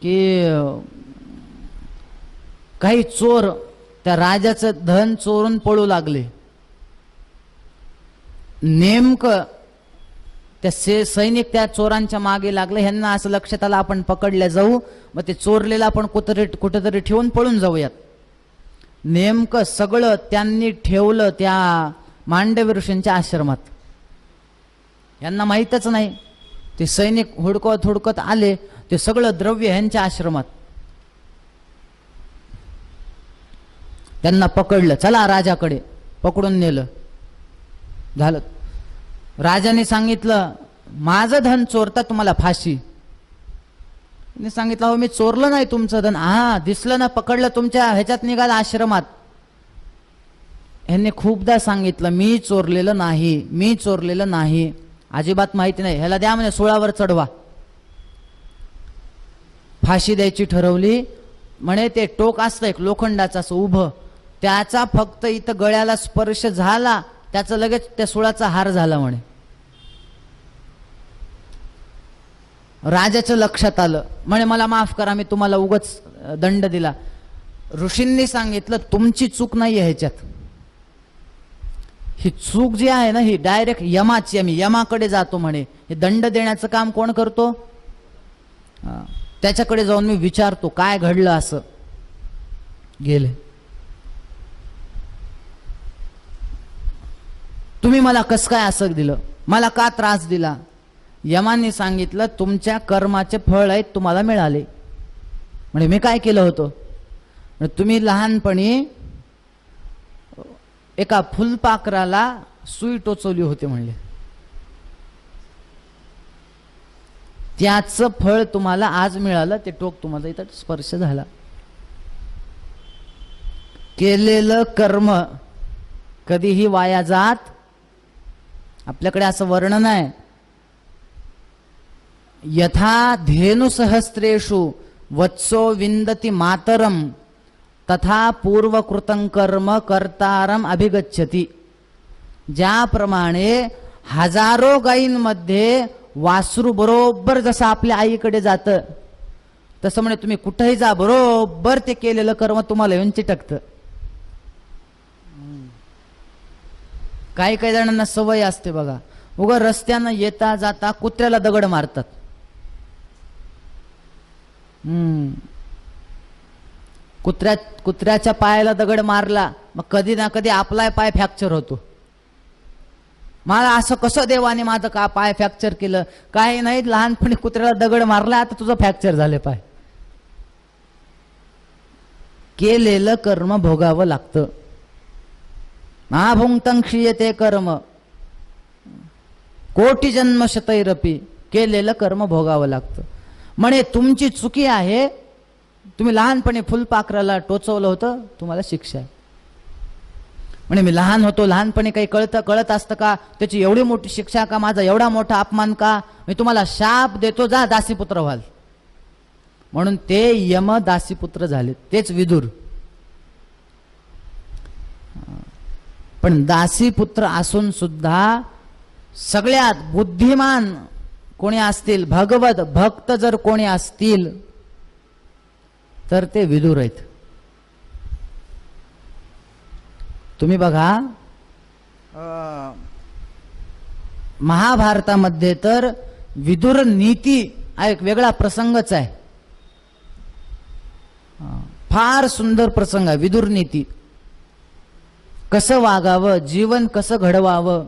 की काही चोर त्या राजाचं धन चोरून पळू लागले. नेमकं त्या सैनिक त्या चोरांच्या मागे लागले. ह्यांना असं लक्षात आलं आपण पकडल्या जाऊ, मग ते चोरलेला आपण कुठेतरी ठेवून पळून जाऊयात. नेमकं सगळं त्यांनी ठेवलं त्या मांडव्य ऋषींच्या आश्रमात. यांना माहीतच नाही. ते सैनिक हुडकत हुडकत आले, ते सगळं द्रव्य ह्यांच्या आश्रमात. त्यांना पकडलं, चला राजाकडे, पकडून नेलं. झालं, राजाने सांगितलं माझं धन चोरता तुम्हाला फाशी. सांगितलं हो मी चोरलं नाही तुमचं धन. हा दिसलं ना, पकडलं, तुमच्या ह्याच्यात निघाला आश्रमात. ह्यांनी खूपदा सांगितलं मी चोरलेलं नाही, मी चोरलेलं नाही, अजिबात माहिती नाही. ह्याला द्या म्हणे, सुळावर चढवा. फाशी द्यायची ठरवली. म्हणे ते टोक असतं एक लोखंडाचं असं उभं, त्याचा फक्त इथं गळ्याला स्पर्श झाला, त्याचं लगेच त्या सुळाचा हार झाला. म्हणे राजाचं लक्षात आलं. म्हणे मला माफ करा, मी तुम्हाला उगाच दंड दिला. ऋषींनी सांगितलं तुमची चूक नाही आहे ह्याच्यात. ही चूक जी आहे ना ही डायरेक्ट यमाची, आम्ही यमाकडे जातो म्हणे. हे दंड देण्याचं काम कोण करतो, त्याच्याकडे जाऊन मी विचारतो काय घडलं. असं गेले. तुम्ही मला कसं काय असं दिलं, मला का त्रास दिला. यमाने सांगितलं तुमच्या कर्माचे फळ आहेत, तुम्हाला मिळाले. म्हणजे मी काय केलं होतं, तुम्ही लहानपणी एका फुलपाखराला सुई टोचवली होती म्हणले, त्याचं फळ तुम्हाला आज मिळालं. ते टोक तुम्हाला इथं स्पर्श झाला. केलेलं कर्म कधीही वाया जात. आपल्याकडे असं वर्णन आहे, यथा धेनु सहस्रेषु वत्सो विंदती मातरम तथा पूर्वकृतं कर्म कर्तारम अभिगच्छति. ज्याप्रमाणे हजारो गायींमध्ये वासरू बरोबर जसं आपल्या आईकडे जातं, तसं म्हणे तुम्ही कुठेही जा, बरोबर ते केलेलं कर्म तुम्हाला येऊन चिटकतं. काही काही जणांना सवय असते बघा, उगा रस्त्यानं येता जाता कुत्र्याला दगड मारतात. कुत्र्याच्या पायाला दगड मारला, मग कधी ना कधी आपला पाय फ्रॅक्चर होतो. मला असं कसं देवाने माझं का पाय फ्रॅक्चर केलं. काही नाही, लहानपणी कुत्र्याला दगड मारला, आता तुझं फ्रॅक्चर झाले पाय. केलेलं कर्म भोगावं लागतं. महाभुंक्तं क्षीयते कर्म, कोटी जन्म शतैरपी, केलेलं कर्म भोगावं लागतं. म्हणे तुमची चुकी आहे, तुम्ही लहानपणी फुलपाखराला टोचवलं होतं, तुम्हाला शिक्षा आहे. म्हणे मी लहान होतो, लहानपणी काही कळत असतं का, त्याची एवढी मोठी शिक्षा का, माझा एवढा मोठा अपमान का, मी तुम्हाला शाप देतो, जा दासीपुत्र व्हाल. म्हणून ते यम दासीपुत्र झाले, तेच विदुर. पण दासीपुत्र असून सुद्धा सगळ्यात बुद्धिमान कोणी असतील, भगवत भक्त जर कोणी असतील तर ते विदुर आहेत. तुम्ही बघा महाभारतामध्ये तर विदुर नीती हा एक वेगळा प्रसंगच आहे. फार सुंदर प्रसंग आहे विदुर नीती. कसं वागावं, जीवन कसं घडवावं.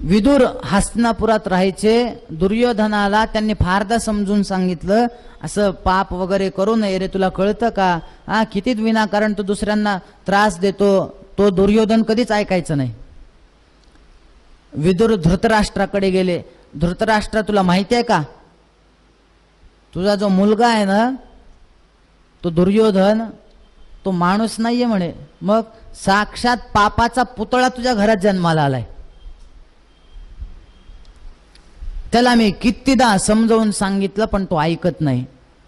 विदुर हस्तिनापुरात राहायचे. दुर्योधनाला त्यांनी फारदा समजून सांगितलं, असं पाप वगैरे करू नये रे, तुला कळतं का, कितीच विनाकारण तू दुसऱ्यांना त्रास देतो. तो दुर्योधन कधीच ऐकायचं नाही. विदुर धृतराष्ट्राकडे गेले. धृतराष्ट्र, तुला माहिती आहे का, तुझा जो मुलगा आहे ना तो दुर्योधन, तो माणूस नाहीये म्हणे, मग साक्षात पापाचा पुतळा तुझ्या घरात जन्माला आलाय. त्याला मी कितीदा समजावून सांगितलं पण तो ऐकत नाही.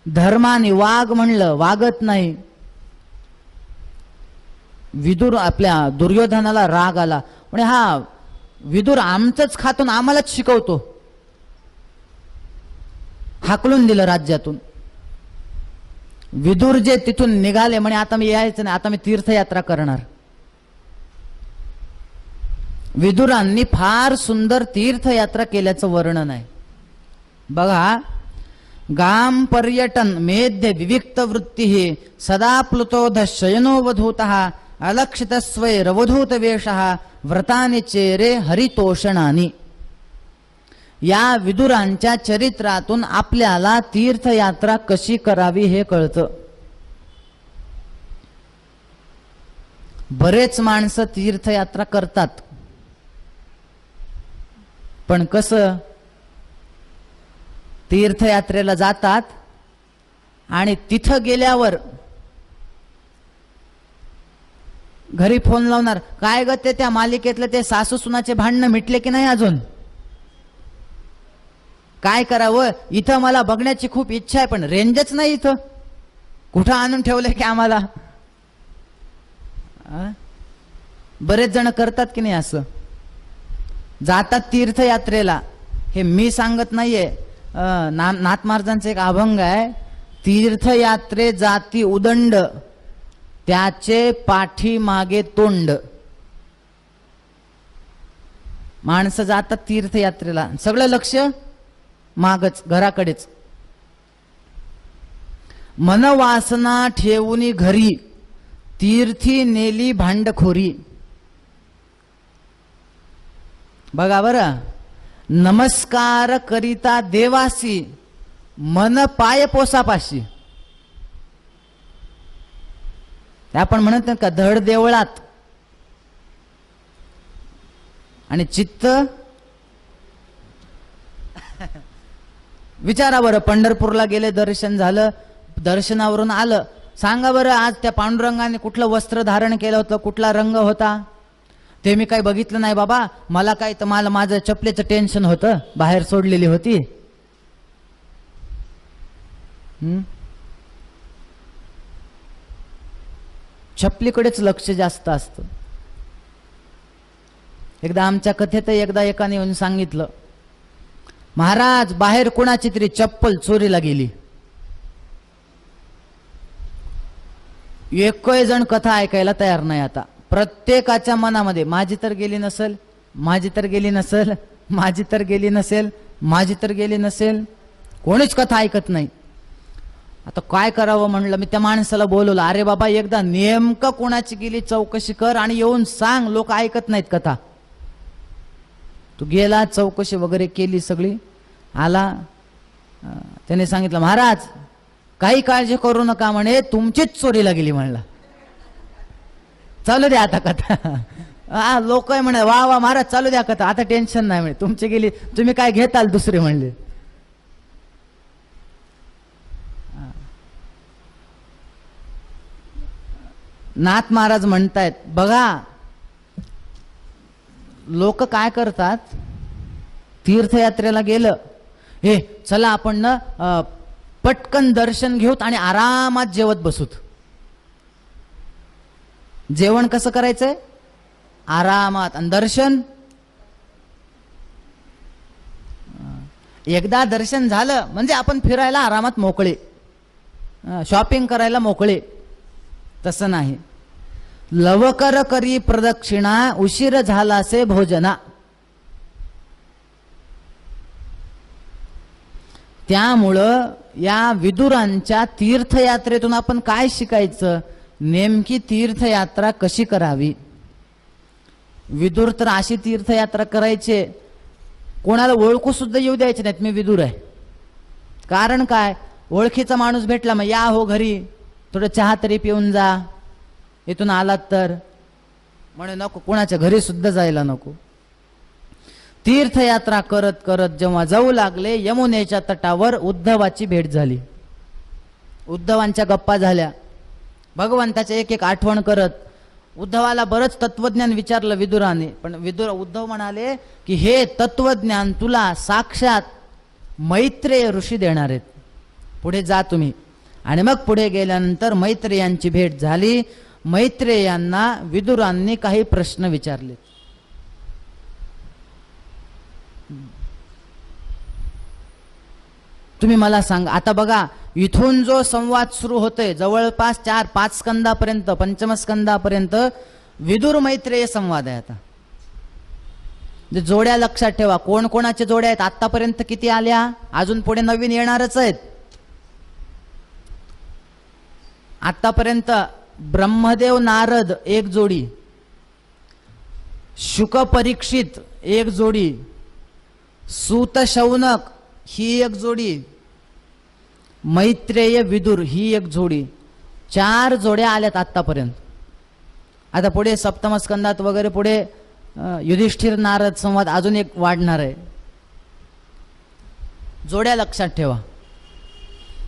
धर्माने वाग म्हणलं, वागत नाही. विदुर आपल्या दुर्योधनाला राग आला. म्हणजे हा विदुर आमचंच खातून आम्हालाच शिकवतो. हाकलून दिलं राज्यातून. विदुर जे तिथून निघाले, म्हणे आता मी यायचं नाही, आता मी तीर्थयात्रा करणार. विदुरांनी फार सुंदर तीर्थयात्रा केल्याचं वर्णन आहे. बघा, गाम पर्यटन मेध्य विविक्त वृत्ती सदा प्लुतोध शयनोवधूतः अलक्षितस्वैरवधूत वेषः व्रतानि चेरे हरितोषणानी. या विदुरांच्या चरित्रातून आपल्याला तीर्थयात्रा कशी करावी हे कळतं. बरेच माणसं तीर्थयात्रा करतात, पण कसं, तीर्थयात्रेला जातात आणि तिथं गेल्यावर घरी फोन लावणार, काय ग ते त्या मालिकेतलं ते सासू सुनाचे भांडणं मिटले की नाही अजून, काय करावं, इथं मला बघण्याची खूप इच्छा आहे पण रेंजच नाही, इथं कुठं आणून ठेवलंय की आम्हाला. बरेच जण करतात की नाही असं, जातात तीर्थयात्रेला. हे मी सांगत नाहीये, नाथ महाराजांचं एक अभंग आहे, तीर्थयात्रे जाती उदंड त्याचे पाठी मागे तोंड. माणसं जातात तीर्थयात्रेला, सगळं लक्ष मागच, घराकडेच. मनवासना ठेवून घरी तीर्थी नेली भांडखोरी. बघा बरं, नमस्कार करिता देवासी मन पाय पोसापाशी. आपण म्हणत नाही का, धड देवळात आणि चित्त. विचारा बरं, पंढरपूरला गेले, दर्शन झालं, दर्शनावरून आलं, सांगा बरं आज त्या पांडुरंगाने कुठलं वस्त्र धारण केलं होतं, कुठला रंग होता, ते मी काही बघितलं नाही बाबा. मला काय तर मला माझं चपलेचं टेन्शन होतं, बाहेर सोडलेली होती. चपलीकडेच लक्ष जास्त असतं. एकदा आमच्या कथेत एकदा एकाने येऊन सांगितलं, महाराज बाहेर कोणाची तरी चप्पल चोरीला गेली. एकही जण कथा ऐकायला तयार नाही. आता प्रत्येकाच्या मनामध्ये माझी तर गेली नसेल, माझी तर गेली नसेल, माझी तर गेली नसेल, माझी तर गेली नसेल, कोणीच कथा ऐकत नाही. आता काय करावं म्हणलं, मी त्या माणसाला बोलवलं, अरे बाबा एकदा नेमकं कोणाची गेली चौकशी कर आणि येऊन सांग, लोक ऐकत नाहीत कथा. तू गेला, चौकशी वगैरे केली सगळी, आला. त्याने सांगितलं, महाराज काही काळजी करू नका म्हणे, तुमचीच चोरीला गेली म्हणला. चालू द्या आता कथा. हा लोक म्हणे वा वा महाराज चालू द्या कथा, आता टेन्शन नाही म्हणे, तुमची गेली, तुम्ही काय घेताल दुसरे म्हणले. नाथ महाराज म्हणतायत बघा, लोक काय करतात, तीर्थयात्रेला गेलं, हे चला आपण ना पटकन दर्शन घेऊत आणि आरामात जेवत बसूत. जेवण कसं करायचंय, आरामात, आणि दर्शन एकदा दर्शन झालं म्हणजे आपण फिरायला आरामात मोकळे, शॉपिंग करायला मोकळे. तसं नाही. लवकर करी प्रदक्षिणा, उशीर झालासे भोजना. त्यामुळं या विदुरांच्या तीर्थयात्रेतून आपण काय शिकायचं, नेमकी तीर्थयात्रा कशी करावी. विदुर तर अशी तीर्थयात्रा करायचे, कोणाला ओळखू सुद्धा येऊ द्यायचे नाहीत, मी विदुर आहे. कारण काय, ओळखीचा माणूस भेटला मग या हो घरी, थोडं चहा तरी पिऊन जा, इथून आलात तर, म्हणे नको, कोणाच्या घरी सुद्धा जायला नको. तीर्थयात्रा करत करत जेव्हा जाऊ लागले, यमुनेच्या तटावर उद्धवाची भेट झाली. उद्धवांच्या गप्पा झाल्या, भगवंताच्या एक एक आठवण करत. उद्धवाला बरंच तत्वज्ञान विचारलं विदुराने, पण उद्धव म्हणाले की हे तत्वज्ञान तुला साक्षात मैत्रेय ऋषी देणार आहेत, पुढे जा तुम्ही. आणि मग पुढे गेल्यानंतर मैत्रेयांची भेट झाली. मैत्रेयांना विदुरांनी काही प्रश्न विचारले. तुम्ही मला सांगा, आता बघा इथून जो संवाद सुरू होतोय जवळपास 4-5 स्कंदापर्यंत, पंचम स्कंदापर्यंत विदुर मैत्रेय संवाद आहे. आता जे जोड्या लक्षात ठेवा, कोण कोणाच्या जोड्या आहेत, आतापर्यंत किती आल्या, अजून पुढे नवीन येणारच आहेत. आतापर्यंत ब्रह्मदेव नारद एक जोडी, शुक परीक्षित एक जोडी, सूत शौनक ही एक जोडी, मैत्रेय विदुर ही एक जोडी, 4 जोड्या आल्यात आतापर्यंत. आता पुढे सप्तम स्कंदात वगैरे पुढे युधिष्ठिर नारद संवाद अजून एक वाढणार आहे. जोड्या लक्षात ठेवा,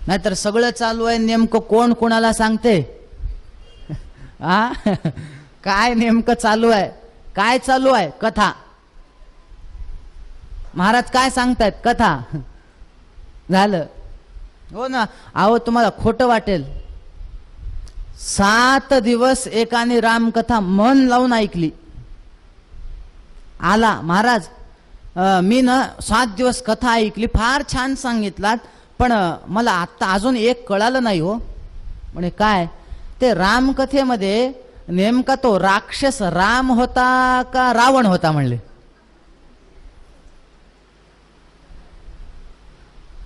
नाहीतर सगळं चालू आहे, नेमकं कोण कोणाला सांगते, काय नेमकं चालू आहे, काय चालू आहे, कथा. महाराज काय सांगतायत, कथा झालं. हो ना, अहो तुम्हाला खोटं वाटेल, 7 दिवस एकाने रामकथा मन लावून ऐकली. आला महाराज, मी ना 7 दिवस कथा ऐकली, फार छान सांगितलात, पण मला आत्ता अजून एक कळालं नाही हो. म्हणे काय, ते रामकथेमध्ये नेमका तो राक्षस राम होता का रावण होता म्हणले.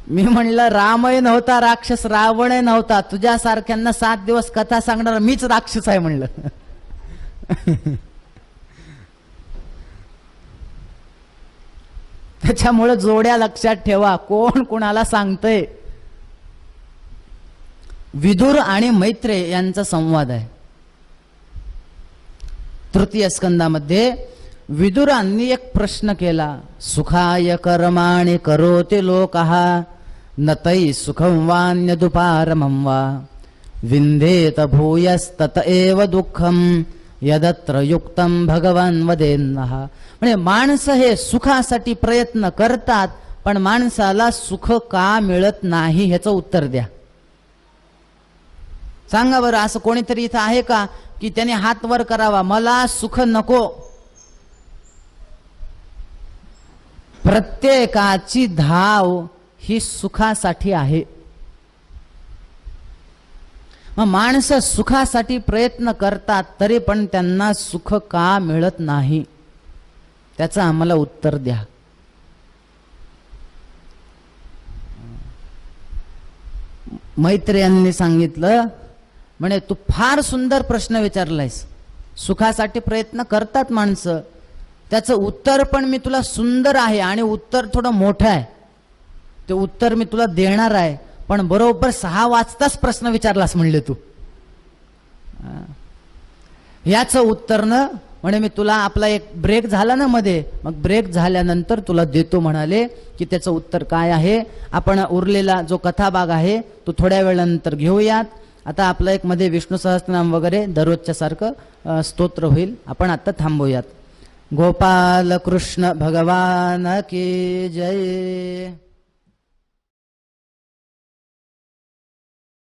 मी म्हणलं रामही नव्हता, राक्षस रावणही नव्हता, तुझ्यासारख्यांना 7 दिवस कथा सांगणार मीच राक्षस आहे म्हणलं. त्याच्यामुळे जोड्या लक्षात ठेवा, कोण कोणाला सांगतंय. विदुर आणि मैत्रेय यांचा संवाद आहे. तृतीय स्कंदामध्ये विदुरांनी एक प्रश्न केला, सुखाय कर्माणि करोति लोकः न तै सुखं वान्यदुपारमं वा विंधेत भूयस्तत एव दुःखं यदत्र युक्तं भगवान वदेन्नः. म्हणजे माणसं हे सुखासाठी प्रयत्न करतात, पण माणसाला सुख का मिळत नाही ह्याचं उत्तर द्या. सांगा बरं, असं कोणीतरी इथं आहे का की त्याने हात वर करावा, मला सुख नको. प्रत्येकाची धाव ही सुखासाठी आहे. मग माणसं सुखासाठी प्रयत्न करतात, तरी पण त्यांना सुख का मिळत नाही, त्याचं आम्हाला उत्तर द्या. मैत्रेयांनी सांगितलं, म्हणे तू फार सुंदर प्रश्न विचारलायस. सुखासाठी प्रयत्न करतात माणसं, त्याचं उत्तर पण मी तुला सुंदर आहे आणि उत्तर थोडं मोठं आहे. ते उत्तर मी तुला देणार आहे, पण बरोबर 6 वाजताच प्रश्न विचारलास म्हणले तू. याचं उत्तर न म्हणे मी तुला आपला एक ब्रेक झाला ना मध्ये, मग ब्रेक झाल्यानंतर तुला देतो म्हणाले की त्याचं उत्तर काय आहे. आपण उरलेला जो कथाभाग आहे तो थोड्या वेळानंतर घेऊयात. आता आपलं एक मध्ये विष्णू सहस्त्रनाम वगैरे दररोजच्या सारखं स्तोत्र होईल. आपण आता थांबूयात. गोपाल कृष्ण भगवान की जय.